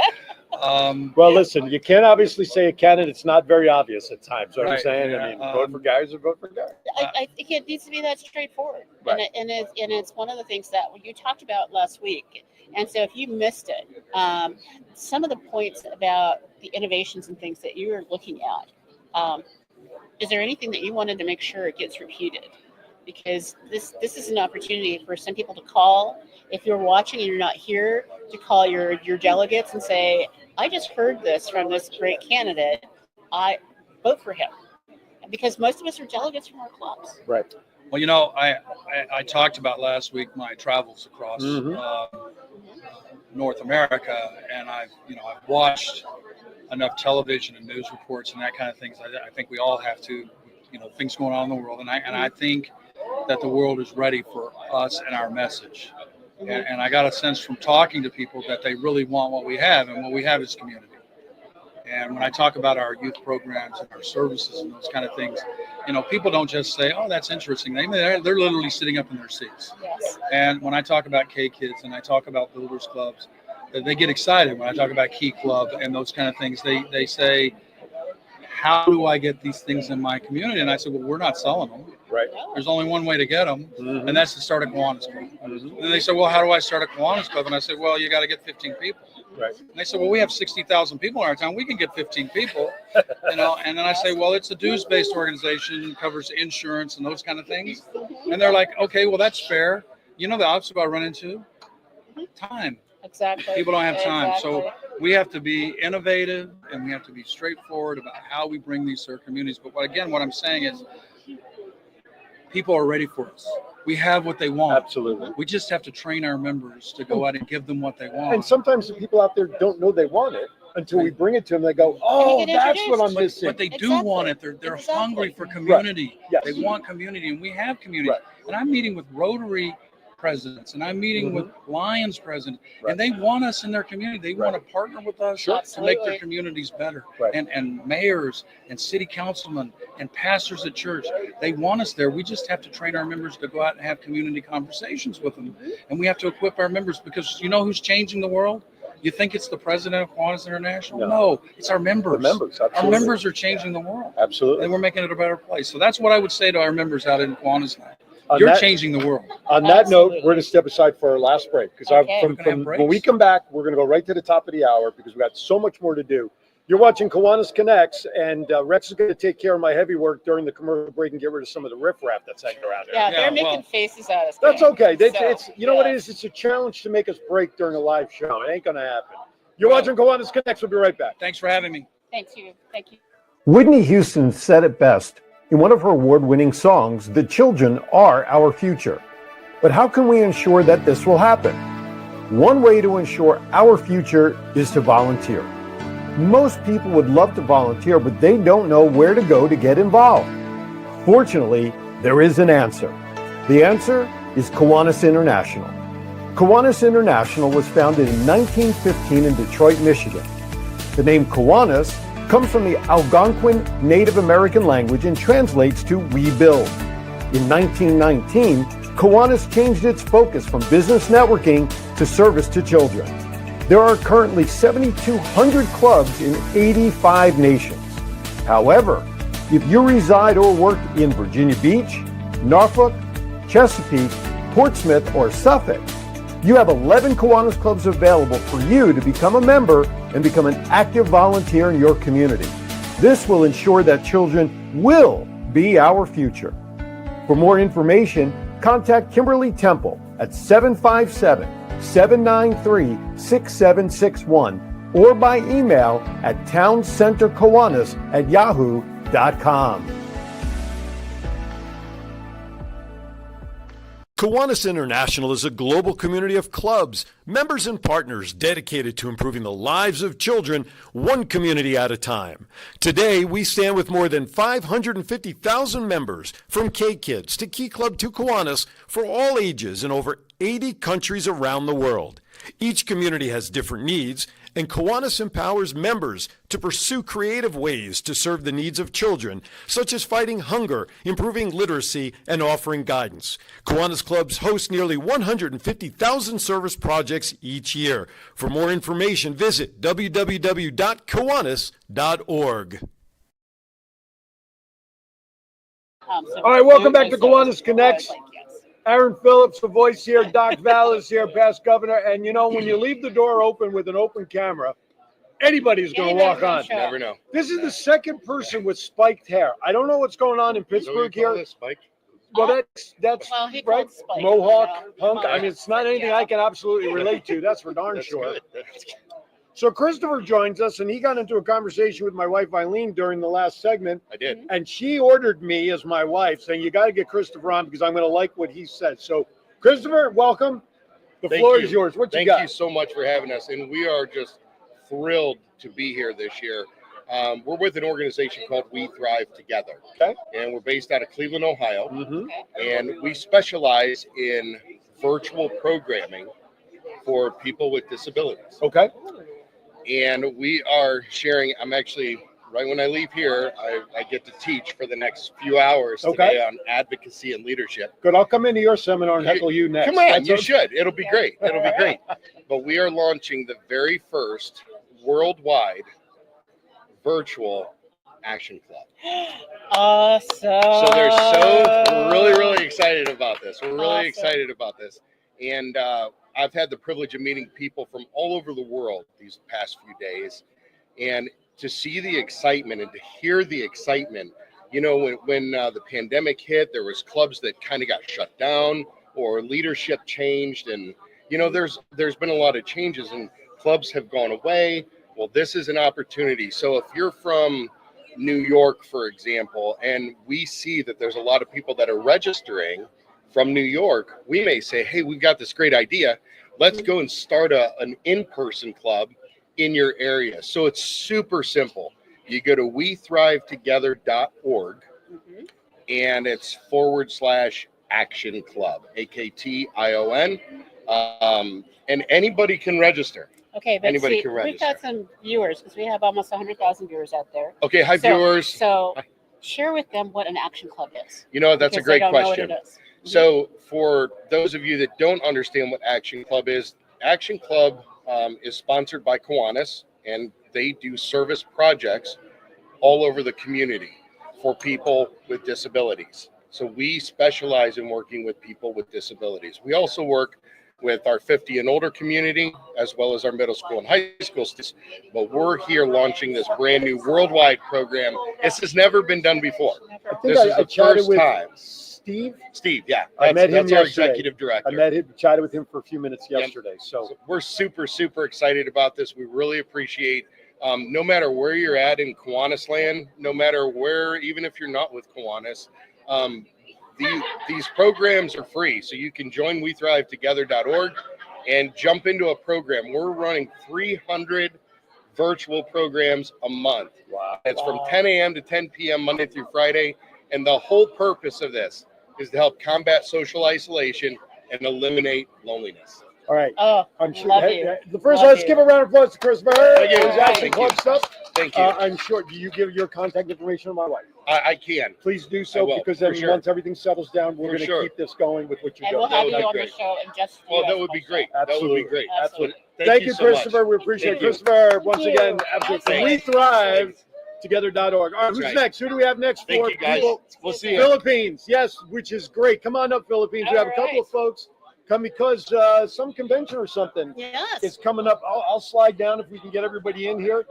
Well, listen, you can't obviously say a candidate's not very obvious at times. What I'm saying, yeah. I mean, vote for Gary is a vote for Gary. I think it needs to be that straightforward. Right. And it's one of the things that you talked about last week. And so if you missed it, some of the points about the innovations and things that you were looking at, is there anything that you wanted to make sure it gets repeated? Because this is an opportunity for some people to call. If you're watching and you're not here, to call your delegates and say, I just heard this from this great candidate. I vote for him. Because most of us are delegates from our clubs. Right. Well, I talked about last week my travels across North America, and I've watched enough television and news reports and that kind of things. I think we all have to, things going on in the world, and I think that the world is ready for us and our message. And I got a sense from talking to people that they really want what we have, and what we have is community. And when I talk about our youth programs and our services and those kind of things, people don't just say, oh, that's interesting. They're literally sitting up in their seats. Yes. And when I talk about K-Kids and I talk about Builders Clubs, they get excited. When I talk about Key Club and those kind of things, they say, how do I get these things in my community? And I said, well, we're not selling them. Right. There's only one way to get them, and that's to start a Kiwanis Club. And they said, well, how do I start a Kiwanis Club? And I said, well, you got to get 15 people. Right. And they said, well, we have 60,000 people in our town. We can get 15 people, And then I say, well, it's a dues-based organization, covers insurance and those kind of things. And they're like, okay, well, that's fair. The obstacle I run into? Time. Exactly. People don't have time. Exactly. So we have to be innovative, and we have to be straightforward about how we bring these to our communities. But what I'm saying is, people are ready for us. We have what they want. Absolutely. We just have to train our members to go out and give them what they want. And sometimes the people out there don't know they want it until we bring it to them. They go, oh, that's what I'm missing. But they do want it. They're hungry for community. Yes. They want community, and we have community. Right. And I'm meeting with Rotary presidents, and I'm meeting with Lions presidents, Right. and they want us in their community. They want to partner with us to make Absolutely. their communities better. Right. And mayors and city councilmen and pastors at church, they want us there. We just have to train our members to go out and have community conversations with them. And we have to equip our members, because you know who's changing the world? You think it's the president of Kiwanis International? No, it's our members. The members, Our absolutely. members are changing the world. Absolutely. And we're making it a better place. So that's what I would say to our members out in Kiwanis now. You're changing the world. On that note, Absolutely. we're going to step aside for our last break because Okay. We're gonna have when we breaks? come back, we're going to go right to the top of the hour because we've got so much more to do. You're watching Kiwanis Connects, and Rex is going to take care of my heavy work during the commercial break and get rid of some of the riffraff that's hanging around here. Yeah, Yeah, they're making well, faces at us. That's man. okay. So, It's you know what it is? It's a challenge to make us break during a live show. It ain't going to happen. You're watching Kiwanis Connects. We'll be right back. Thanks for having me. Thank you. Thank you. Whitney Houston said it best in one of her award-winning songs, "The children are our future." But how can we ensure that this will happen? One way to ensure our future is to volunteer. Most people would love to volunteer, but they don't know where to go to get involved. Fortunately, there is an answer. The answer is Kiwanis International. Kiwanis International was founded in 1915 in Detroit, Michigan. The name Kiwanis comes from the Algonquin Native American language and translates to rebuild. In 1919, Kiwanis changed its focus from business networking to service to children. There are currently 7,200 clubs in 85 nations. However, if you reside or work in Virginia Beach, Norfolk, Chesapeake, Portsmouth, or Suffolk, you have 11 Kiwanis clubs available for you to become a member and become an active volunteer in your community. This will ensure that children will be our future. For more information, contact Kimberly Temple at 757-793-6761 or by email at towncenterkiwanis@yahoo.com. Kiwanis International is a global community of clubs, members, and partners dedicated to improving the lives of children, one community at a time. Today, we stand with more than 550,000 members, from K-Kids to Key Club to Kiwanis, for all ages in over 80 countries around the world. Each community has different needs, and Kiwanis empowers members to pursue creative ways to serve the needs of children, such as fighting hunger, improving literacy, and offering guidance. Kiwanis clubs host nearly 150,000 service projects each year. For more information, visit www.kiwanis.org. All right, welcome back to Kiwanis Connects. Aaron Phillips, the voice here. Doc Val is here, past governor. And you know, when you leave the door open with an open camera, anybody's going to walk on. Never know. This is the second person with spiked hair. I don't know what's going on in Pittsburgh here. Spike? Well, that's Well, he right. called Spike, Mohawk, you know. punk. I mean, it's not anything I can absolutely relate to. That's for darn sure. Good. So Christopher joins us, and he got into a conversation with my wife Eileen during the last segment. I did. And she ordered me as my wife, saying, "You got to get Christopher on because I'm going to like what he said." So, Christopher, welcome. The floor is yours. What you got? Thank you so much for having us, and we are just thrilled to be here this year. We're with an organization called We Thrive Together, Okay. and we're based out of Cleveland, Ohio, Mm-hmm. and we specialize in virtual programming for people with disabilities. Okay. And we are sharing. I'm actually, right when I leave here, I get to teach for the next few hours today on advocacy and leadership. Good. I'll come into your seminar and heckle you next. Come on, That's you okay. should. It'll be great. It'll be great. But we are launching the very first worldwide virtual action club. Awesome. So they're so really excited about this. We're really Awesome. excited about this. And I've had the privilege of meeting people from all over the world these past few days. And to see the excitement and to hear the excitement, you know, when the pandemic hit, there was clubs that kind of got shut down or leadership changed. And, you know, there's been a lot of changes and clubs have gone away. Well, this is an opportunity. So if you're from New York, for example, and we see that there's a lot of people that are registering from New York, we may say, hey, we've got this great idea. Let's go and start an in-person club in your area. So it's super simple. You go to wethrivetogether.org and it's /action club, AKTION. And anybody can register. Okay, but Anybody see, can we've register. got some viewers because we have almost 100,000 viewers out there. Okay, hi, viewers. So share with them what an action club is. You know, that's a because great they don't know what question. it is. So for those of you that don't understand what Action Club is, Action Club is sponsored by Kiwanis, and they do service projects all over the community for people with disabilities. So we specialize in working with people with disabilities. We also work with our 50 and older community, as well as our middle school and high school students. But we're here launching this brand new worldwide program. This has never been done before. I think This is I the chatted first with time. Steve. Steve, yeah. I met him that's our yesterday. executive director. I met him, chatted with him for a few minutes yesterday. So we're super, super excited about this. We really appreciate no matter where you're at in Kiwanis land, no matter where, even if you're not with Kiwanis, these programs are free. So you can join WeThriveTogether.org and jump into a program. We're running 300 virtual programs a month. Wow. It's from 10 a.m. to 10 p.m. Monday through Friday. And the whole purpose of this is to help combat social isolation and eliminate loneliness. all right. Oh, I'm sure. love Hey, you. the first, Love let's you. give a round of applause to Christopher. Thank you. Who's Action Thank Club you. stuff. Thank you. I'm sure. Do you give your contact information to my wife? I can. Please do I so, will, because for then sure. once everything settles down, we're For going to sure. keep this going with what you're And doing. we'll have would you be on great. the show in just. Oh, that would be great. That would be great. Absolutely. Thank you, so much. Christopher. We appreciate it. Thank you. Christopher, once you. again, absolutely. Thanks. We thrive together.org. All right, who's right. next? Who do we have next Thank for? you, guys. People? We'll see you. Philippines, yes, which is great. Come on up, Philippines. We have a All couple right. of folks come because some convention or something Yes. is coming up. I'll slide down if we can get everybody in here.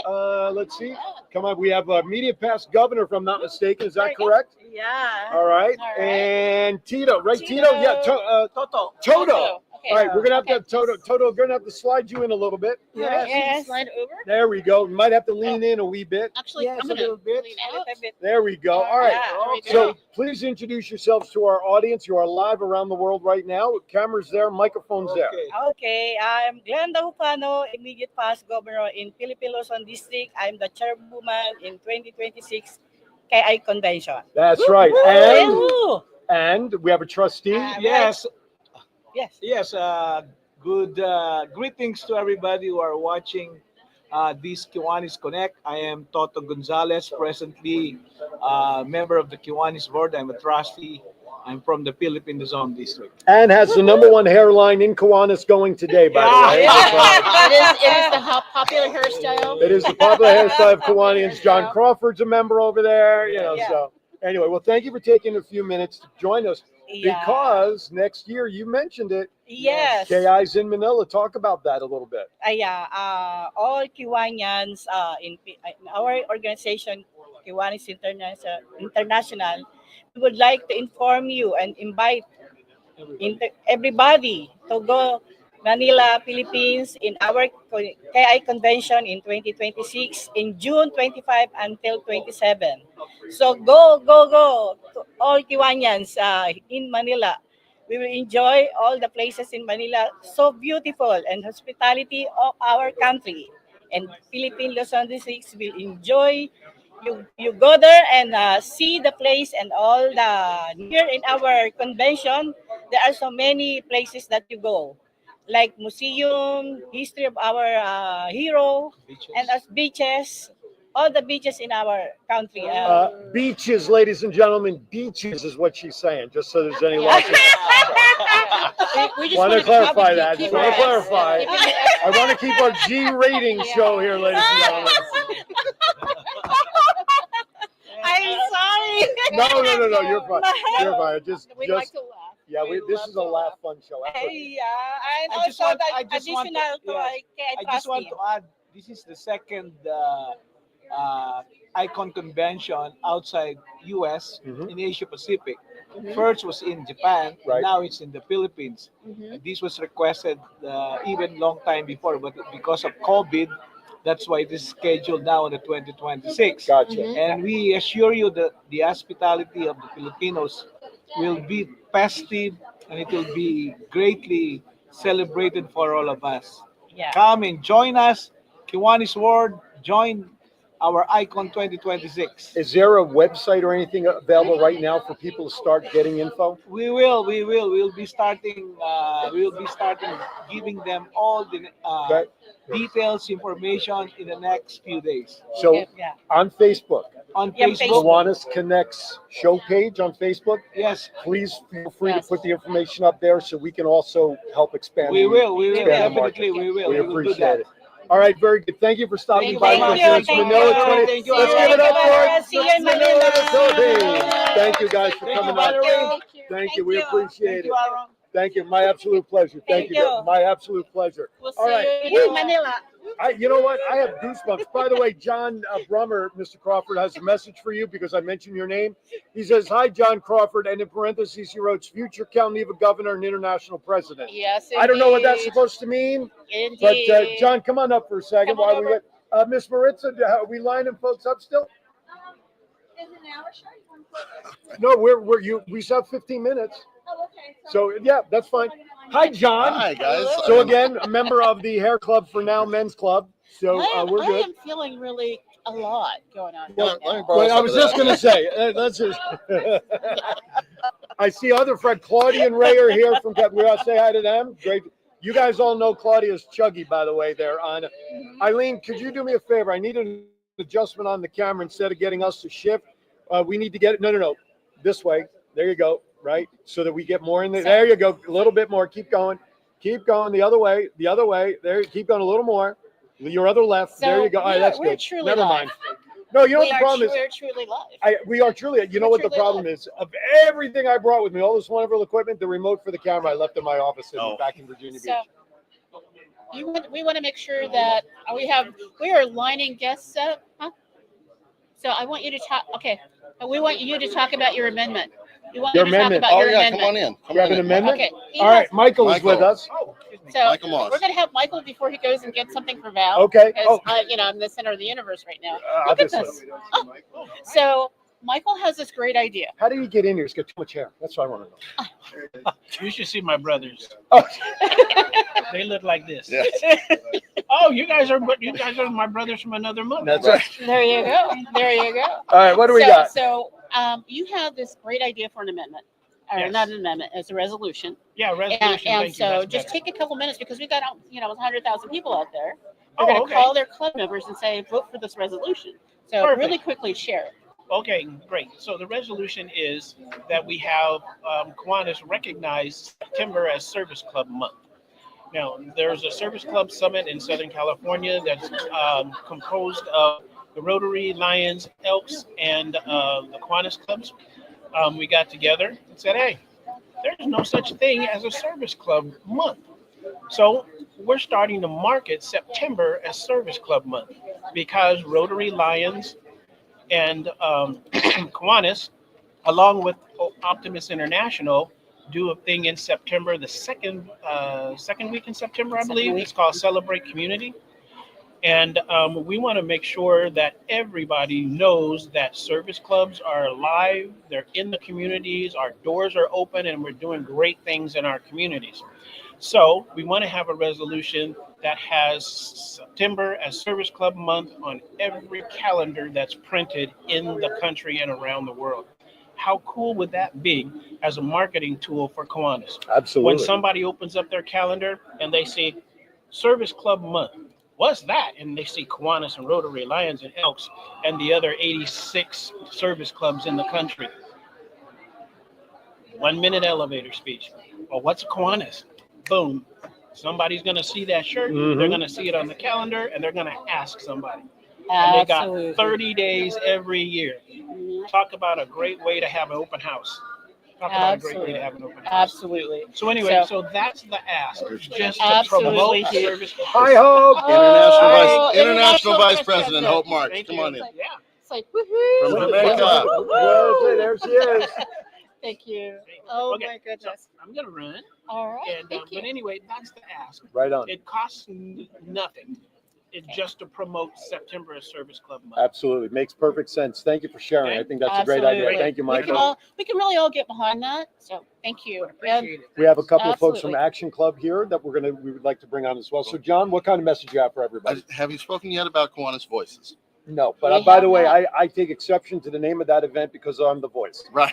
All right. Let's see. Come on, we have a media pass governor, if I'm not mistaken. Is that There you go. correct? Yeah. All right. All right. And Tito, right? Tito? Tito. Yeah, Toto. Toto. Okay. All right, we're gonna have to have Okay. Toto. We're gonna have to slide you in a little bit. Yes. Slide over. There we go. We might have to lean in a wee bit. Actually, I'm gonna lean out. There we go. All right. Yeah. So please introduce yourselves to our audience. You are live around the world right now. Cameras there, microphones there. Okay, I'm Glenda Hupano, immediate past governor in Philippine Luzon District. I'm the chairwoman in 2026 KI Convention. That's right. Woo! And we have a trustee. Yes, Yes. yes. Good greetings to everybody who are watching this Kiwanis Connect. I am Toto Gonzalez, presently member of the Kiwanis board. I'm a trustee. I'm from the Philippine Luzon District. And has the #1 hairline in Kiwanis going today, by the way. It is the popular hairstyle. It is the popular hairstyle of Kiwanians. John Crawford's a member over there, so anyway, well, thank you for taking a few minutes to join us, because next year, you mentioned it, Yes. KI's in Manila. Talk about that a little bit. All Kiwanians in our organization, Kiwanis International, we would like to inform you and invite everybody to go Manila, Philippines in our KI convention in 2026 in June 25 until 27. So go to all Kiwanians in Manila. We will enjoy all the places in Manila, so beautiful, and hospitality of our country. And Philippine Luzon District will enjoy. You go there and see the place and all the here in our convention. There are so many places that you go, like museum, history of our hero, and as beaches, all the beaches in our country. Beaches, ladies and gentlemen, beaches is what she's saying, just so there's any loss. We just Want to clarify keep- that. keep Just want to our- clarify. I want to keep our G rating show here, ladies and gentlemen. I'm sorry. No. You're fine. You're fine. We like to laugh. Yeah, this is a laugh fun show. Yeah, and I just also want- the I just want to- additional to yes. KI I just want trustee. to add, this is the second icon convention outside US in Asia Pacific. First was in Japan, Right. now it's in the Philippines. And this was requested even long time before, but because of COVID, that's why this is scheduled now on the 2026. Gotcha. And we assure you that the hospitality of the Filipinos will be festive and it will be greatly celebrated for all of us. Yeah. Come and join us, Kiwanis World, join our Icon 2026. Is there a website or anything available right now for people to start getting info? We'll be starting giving them all the Okay. details, information in the next few days. So Yeah. on Facebook, On Yeah, Facebook, Kiwanis Connects show page on Facebook. yes, Please feel free to put the information up there so we can also help expand. we will expand the market. definitely, we will We do appreciate that. it. All right, very good. Thank you for stopping by. Thank for you. this Manila 20. Thank you. Let's give it up for See you in Manila. the Philippines. Thank you guys for Thank you, coming out. Valerie. Thank you. We appreciate it. Aaron. Thank you. My absolute pleasure. Thank Thank you. you. My absolute pleasure. We'll All right. see you in Manila. You know what? I have goosebumps. By the way, John Brummer, Mr. Crawford, has a message for you because I mentioned your name. He says, "Hi, John Crawford," and in parentheses, he wrote, "Future Cal Neva governor and international president." Yes, I don't know what that's indeed. supposed to mean, Indeed. but John, come on up for a second Come on while we over. wait. Miss Maritza, are we lining folks up still? Is it an hour show? No, we still have 15 minutes. Oh, okay. So yeah, that's fine. Hi, John. Hi, guys. So again, a member of the Hair Club for Now Men's Club. So we're I good. am feeling really a lot going on. Well, right now. well, I was just going to say, let's just. I see other friend Claudia and Ray are here from. We want to say hi to them. Great. You guys all know Claudia's chuggy, by the way. There on. Eileen, could you do me a favor? I need an adjustment on the camera instead of getting us to shift. We need to get it. No. This way. There you go. Right, so that we get more in there. There you go. A little bit more. Keep going. Keep going. The other way. The other way. There. Keep going a little more. Your other left. So there you go. All right, that's we're good. truly Never live. mind. No, you know what the problem is? We're truly live. We are truly. You know what the truly problem live. is? Of everything I brought with me, all this wonderful equipment, the remote for the camera I left in my office back in Virginia Beach. So we want to make sure that we are lining guests up. Huh? So I want you to talk. Okay, we want you to talk about your amendment. We want Your you to talk amendment. about your yeah, amendment. come on in. You have an amendment? Okay. All right, Michael is with us. So Michael Moss. we're going to have Michael before he goes and gets something for Val. Okay. Because, I'm in the center of the universe right now. Look at this. Oh. So Michael has this great idea. How did he get in here? He's got too much hair. That's what I want to know. You should see my brothers. Oh. They look like this. Yeah. Oh, you guys are my brothers from another mother. That's right. There you go. There you go. All right, what do we got? So you have this great idea for an amendment. Or Yes. not an amendment, it's a resolution. Yeah, resolution. And thank you, so that's just better. take a couple minutes because we got 100,000 people out there. We're Oh, going to okay. call their club members and say, vote for this resolution. So Perfect. really quickly share it. Okay, great. So the resolution is that we have Kiwanis recognize September as Service Club Month. Now, there's a Service Club Summit in Southern California that's composed of the Rotary, Lions, Elks, and the Kiwanis clubs. We got together and said, hey, there's no such thing as a Service Club Month. So we're starting to market September as Service Club Month because Rotary, Lions, and Kiwanis, along with Optimus International, do a thing in September, the second week in September, I believe. It's called Celebrate Community. And we want to make sure that everybody knows that service clubs are alive, they're in the communities, our doors are open, and we're doing great things in our communities. So we want to have a resolution that has September as Service Club Month on every calendar that's printed in the country and around the world. How cool would that be as a marketing tool for Kiwanis? Absolutely. When somebody opens up their calendar and they see Service Club Month, what's that? And they see Kiwanis and Rotary, Lions and Elks and the other 86 service clubs in the country. 1 minute elevator speech. Well, what's a Kiwanis? Boom. Somebody's going to see that shirt. Mhm. They're going to see it on the calendar and they're going to ask somebody. Absolutely. And they got 30 days every year. Talk about a great way to have an open house. Talk about a great way to have an open house. Absolutely. So anyway, so that's the ask. Just to Absolutely. promote service. Hi, Hope. International Vice President Hope Marks. Thank Come you. on in. Yeah. It's like, woohoo. From Jamaica. Well, there she is. Thank you. Oh, Okay, my goodness. I'm going to run. All right. And, Thank you. but anyway, that's the ask. Right on. It costs nothing. It's just to promote September as Service Club Month. Absolutely. Makes perfect sense. Thank you for sharing. I think that's a great Absolutely. idea. Thank you, We can Michael. really all get behind that. So thank you. Appreciate it. We have a couple of folks from Absolutely. Action Club here that we would like to bring on as well. So, John, what kind of message you have for everybody? Have you spoken yet about Kiwanis Voices? No, but We by have the way, not. I take exception to the name of that event because I'm the voice. Right.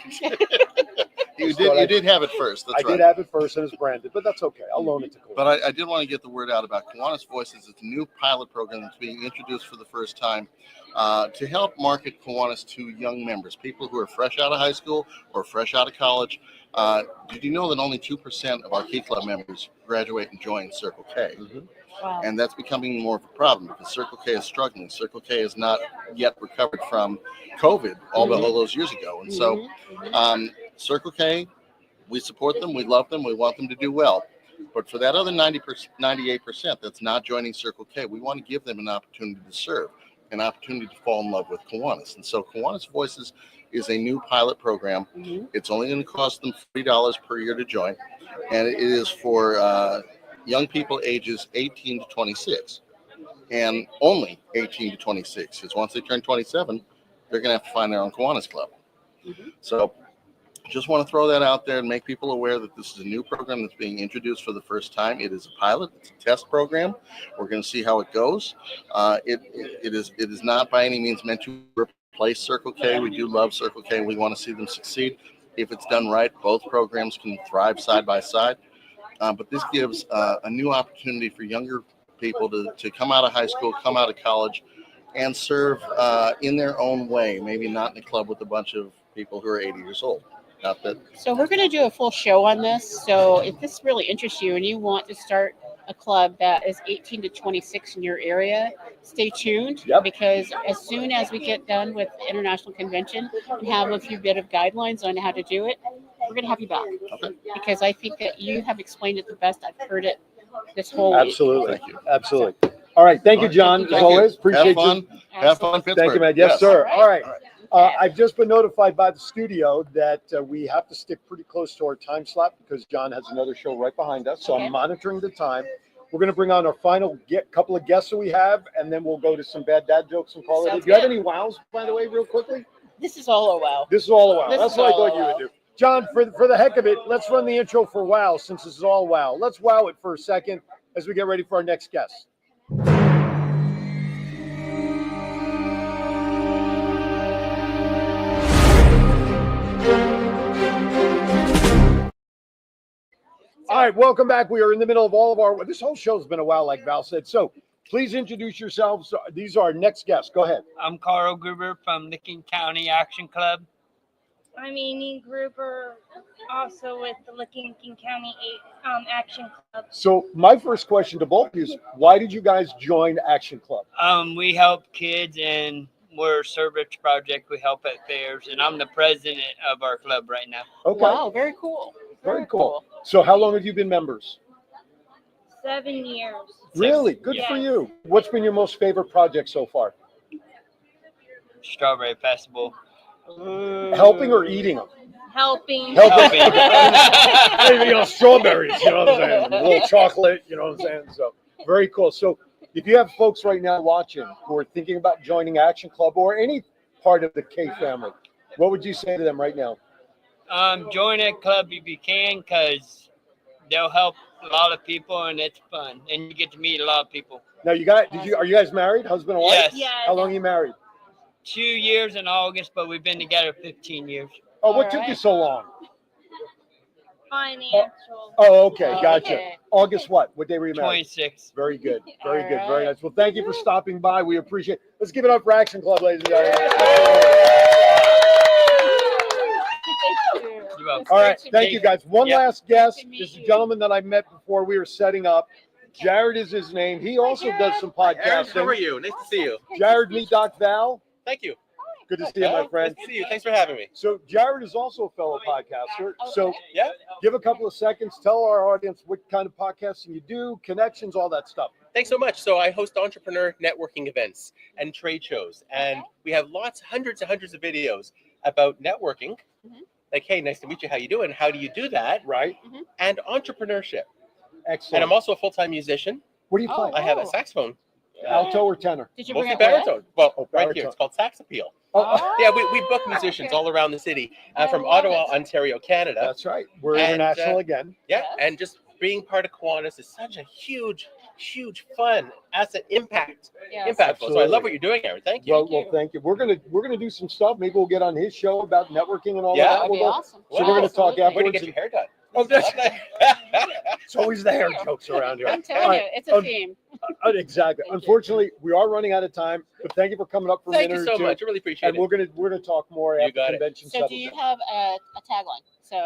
You did have it first. That's I right. did have it first and it's branded, but that's okay. I'll loan it to Cole. But I did want to get the word out about Kiwanis Voices. It's a new pilot program that's being introduced for the first time to help market Kiwanis to young members, people who are fresh out of high school or fresh out of college. Did you know that only 2% of our Key Club members graduate and join Circle K? Wow. And that's becoming more of a problem because Circle K is struggling. Circle K is not yet recovered from COVID all those years ago. And so Circle K, we support them, we love them, we want them to do well. But for that other 98% that's not joining Circle K, we want to give them an opportunity to serve, an opportunity to fall in love with Kiwanis. And so Kiwanis Voices is a new pilot program. It's only going to cost them $40 per year to join. And it is for young people ages 18 to 26. And only 18 to 26. Because once they turn 27, they're going to have to find their own Kiwanis club. So just want to throw that out there and make people aware that this is a new program that's being introduced for the first time. It is a pilot. It's a test program. We're going to see how it goes. It is not by any means meant to replace Circle K. We do love Circle K. We want to see them succeed. If it's done right, both programs can thrive side by side. But this gives a new opportunity for younger people to come out of high school, come out of college, and serve in their own way. Maybe not in a club with a bunch of people who are 80 years old. Not that. So we're going to do a full show on this. So if this really interests you and you want to start a club that is 18 to 26 in your area, stay tuned because as soon as we get done with the International Convention and have a few bit of guidelines on how to do it, we're going to have you back. Because I think that you have explained it the best. I've heard it this whole week. Absolutely. Absolutely. All right. Thank you, John. As always, appreciate you. Have fun, Pittsburgh. Thank you, man. Yes, sir. All right. I've just been notified by the studio that we have to stick pretty close to our time slot because John has another show right behind us. So I'm monitoring the time. We're going to bring on our final couple of guests that we have, and then we'll go to some bad dad jokes and call it. Do you have any wows, by the way, real quickly? This is all a wow. This is all a wow. That's what I thought you would do. John, for the heck of it, let's run the intro for wow since this is all wow. Let's wow it for a second as we get ready for our next guest. All right, welcome back. We are in the middle of all of our. This whole show's been a while, like Val said. So please introduce yourselves. These are our next guests. Go ahead. I'm Carl Gruber from Licking County Action Club. I'm Amy Gruber, also with the Licking County Action Club. So my first question to both of you is, why did you guys join Action Club? We help kids and we're a service project. We help at fairs, and I'm the president of our club right now. Okay. Wow, very cool. Very cool. So how long have you been members? 7 years. Really? Good for you. What's been your most favorite project so far? Strawberry Festival. Helping or eating them? Helping. Strawberries, you know what I'm saying? A little chocolate, you know what I'm saying? So very cool. So if you have folks right now watching who are thinking about joining Action Club or any part of the K family, what would you say to them right now? Join a club if you can, because they'll help a lot of people and it's fun, and you get to meet a lot of people. Now are you guys married, husband and wife? Yes. How long are you married? 2 years in August, but we've been together 15 years. Oh, what took you so long? Financial. Oh, okay, gotcha. August what? What day were you married? 26. Very good, very good, very nice. Well, thank you for stopping by. We appreciate it. Let's give it up for Action Club, ladies and gentlemen. All right, thank you guys. One last guest is a gentleman that I met before we were setting up. Jared is his name. He also does some podcasting. How are you? Nice to see you. Jared, meet Doc Val. Thank you. Good to see you, my friend. Nice to see you. Thanks for having me. So Jared is also a fellow podcaster. So give a couple of seconds. Tell our audience what kind of podcasting you do, connections, all that stuff. Thanks so much. So I host entrepreneur networking events and trade shows. And we have hundreds and hundreds of videos about networking. Like, hey, nice to meet you. How you doing? How do you do that? Right. And entrepreneurship. Excellent. And I'm also a full-time musician. What do you play? I have a saxophone. Alto or tenor? Did you bring Mostly it baritone. Well, right baritone. here. It's called Sax Appeal. Oh. Yeah, we book musicians all around the city from Ottawa, Ontario, Canada. That's right. We're international again. Yeah, and just being part of Kiwanis is such a huge fun asset impact. Impactful. Absolutely. So I love what you're doing, Aaron. Thank you. Well, thank you. We're gonna do some stuff. Maybe we'll get on his show about networking and all Yeah, that. that'd We'll be go- awesome. So we're gonna talk afterwards. Where do you get your hair done? Oh, it's always the hair jokes around here. I'm telling you, it's a theme. Exactly. Unfortunately, we are running out of time, but thank you for coming up for a Thank minute you or so two. much. I really appreciate And it. we're gonna talk more You after got it. convention So settles do you down. have a tagline? So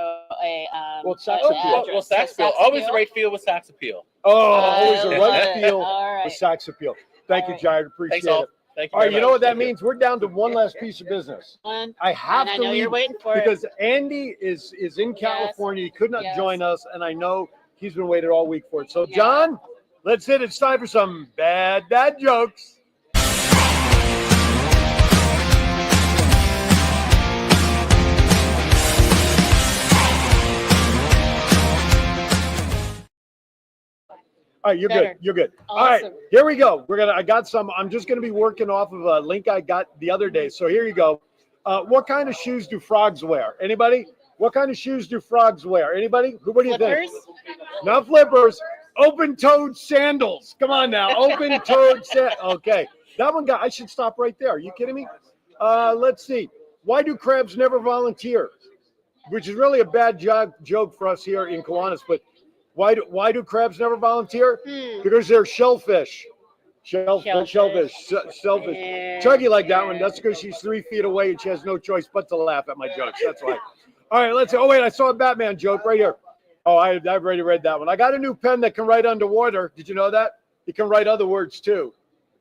a Well, a- sex a appeal. address. Well, So sax appeal. Always the right feel with sax appeal. Oh, always a I right love it. feel All right. with sax appeal. Thank you, All Jared. Appreciate Thanks all. it. Thank you All right, very you know much. what that Thank you. means? We're down to one last piece of business. One. I have And I to know leave you're waiting for it. because Andy is in California. He could not Yes. join us, and I know he's been waiting all week for it. So, Yeah. John, let's hit it. It's time for some bad dad jokes. All right, you're Better. good. You're good. All right, Awesome. here we go. I'm just gonna be working off of a link I got the other day. So here you go. What kind of shoes do frogs wear? Anybody? What kind of shoes do frogs wear? Anybody? What do you think? Flippers? Not flippers. Open-toed sandals. Come on now. Open-toed sandals. Okay. That one I should stop right there. Are you kidding me? Let's see. Why do crabs never volunteer? Which is really a bad joke for us here in Kiwanis, but why do crabs never volunteer? Because they're shellfish. Shellfish. Yeah. Chuggy like that one. That's because she's 3 feet away and she has no choice but to laugh at my jokes. That's why. All right, let's see. Oh, wait, I saw a Batman joke right here. Oh, I've already read that one. I got a new pen that can write underwater. Did you know that? It can write other words too.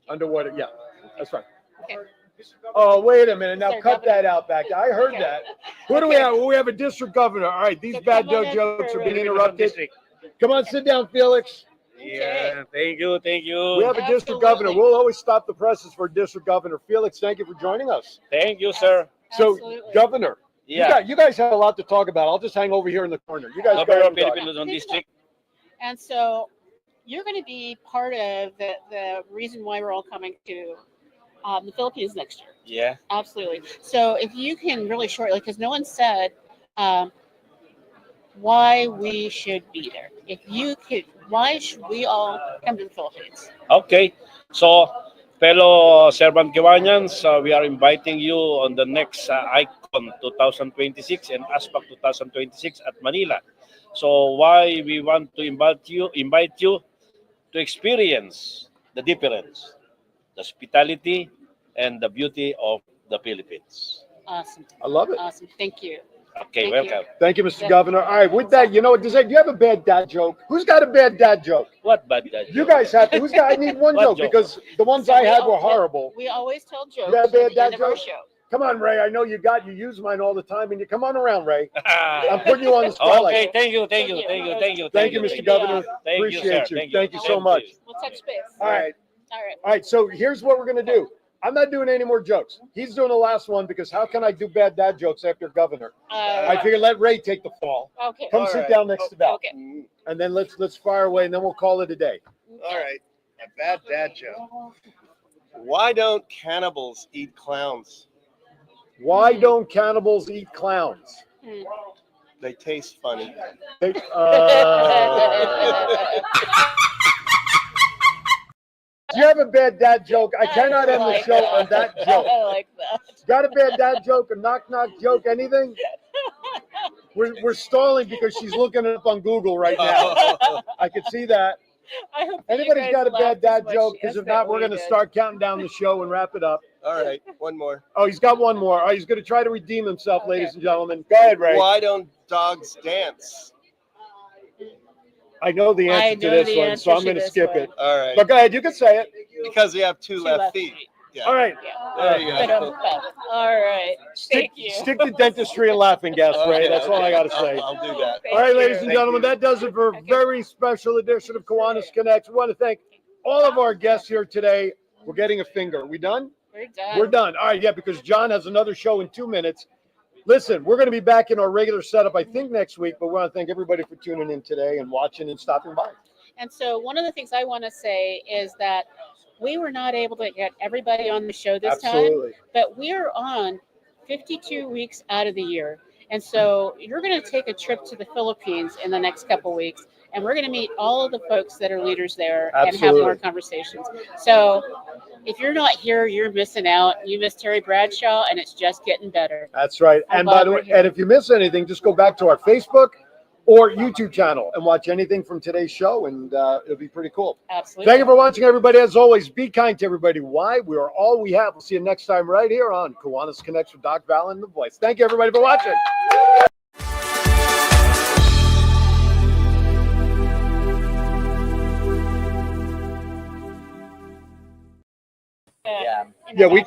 Underwater. Yeah, that's right. Okay. Oh, wait a minute. Now Sir, cut Governor. that out back there. I heard Okay. that. Who do we have? Well, we have a district governor. All right, these So bad come on in jokes for are a being minute. interrupted. Come on, sit down, Felix. Yeah, thank you, thank you. We have a district governor. We'll always stop the presses for a district governor. Felix, thank you for joining us. Thank you, sir. So, Absolutely. Governor, Yeah. you guys have a lot to talk about. I'll just hang over here in the corner. You guys go Governor ahead of and talk. Philippine Luzon District. And so you're going to be part of the reason why we're all coming to the Philippines next year. Yeah. Absolutely. So if you can really shortly, because no one said why we should be there. If you could, why should we all come to the Philippines? Okay. So, fellow Servant Kiwanians, we are inviting you on the next ICON 2026 and ASPAC 2026 at Manila. So, why we want to invite you to experience the difference, the hospitality, and the beauty of the Philippines. Awesome. I love it. Awesome. Thank you. Okay, Thank welcome. Thank you, Mr. Governor. All right, with that, you know what? Do you have a bad dad joke? Who's got a bad dad joke? What bad dad You joke? guys have to. I need one What joke joke? because the ones So I we had all- were horrible. We always tell jokes got a at the bad end dad of our joke? show. Come on, Ray. I know you use mine all the time, and you come on around, Ray. I'm putting you on the spotlight. Okay, thank you, thank you, thank you, thank you. Thank you, Mr. Governor. Thank you, Appreciate sir. you. Thank you so much. We'll touch base. All right. All right. All right. So here's what we're gonna do. I'm not doing any more jokes. He's doing the last one because how can I do bad dad jokes after Governor? I figure let Ray take the fall. Okay. Come sit down next to Val. Okay. And then let's fire away, and then we'll call it a day. All right, a bad dad joke. Why don't cannibals eat clowns? Why don't cannibals eat clowns? They taste funny. Do you have a bad dad joke? I cannot end the show on that joke. I like that. Got a bad dad joke, a knock joke, anything? We're stalling because she's looking it up on Google right now. I can see that. I hope that you Anybody's guys got a laughed bad as dad much joke? Because as if that not, we're we going to did. start counting down the show and wrap it up. All right, one more. Oh, he's got one more. Oh, he's going to try to redeem himself, ladies and gentlemen. Go ahead, Ray. Why don't dogs dance? I know the I answer to know this the one, answer so I'm to going to this skip one. it. All right. But go ahead, you can say it. Because we have two left left feet. Yeah. All right. There you go. All right. Thank you. Stick to dentistry and laughing gas, Ray. Okay, That's all I okay. got to say. I'll do that. All right, ladies and Thank gentlemen, you. that does it for a very special edition of Kiwanis Connects. We want to thank all of our guests here today. We're getting a finger. Are we done? We're done. We're done. All right, yeah, because John has another show in 2 minutes. Listen, we're going to be back in our regular setup, I think, next week, but we want to thank everybody for tuning in today and watching and stopping by. And so one of the things I want to say is that we were not able to get everybody on the show this Absolutely. time, but we are on 52 weeks out of the year. And so you're going to take a trip to the Philippines in the next couple weeks, and we're going to meet all of the folks that are leaders there and have Absolutely. more conversations. So if you're not here, you're missing out. You missed Terry Bradshaw, and it's just getting better. That's right. I'm And glad by the we're way, here. and if you miss anything, just go back to our Facebook or YouTube channel and watch anything from today's show, and it'll be pretty cool. Absolutely. Thank you for watching, everybody. As always, be kind to everybody. Why? We are all we have. We'll see you next time right here on Kiwanis Connects with Doc Val and The Voice. Thank you, everybody, for watching. Yeah. Yeah, we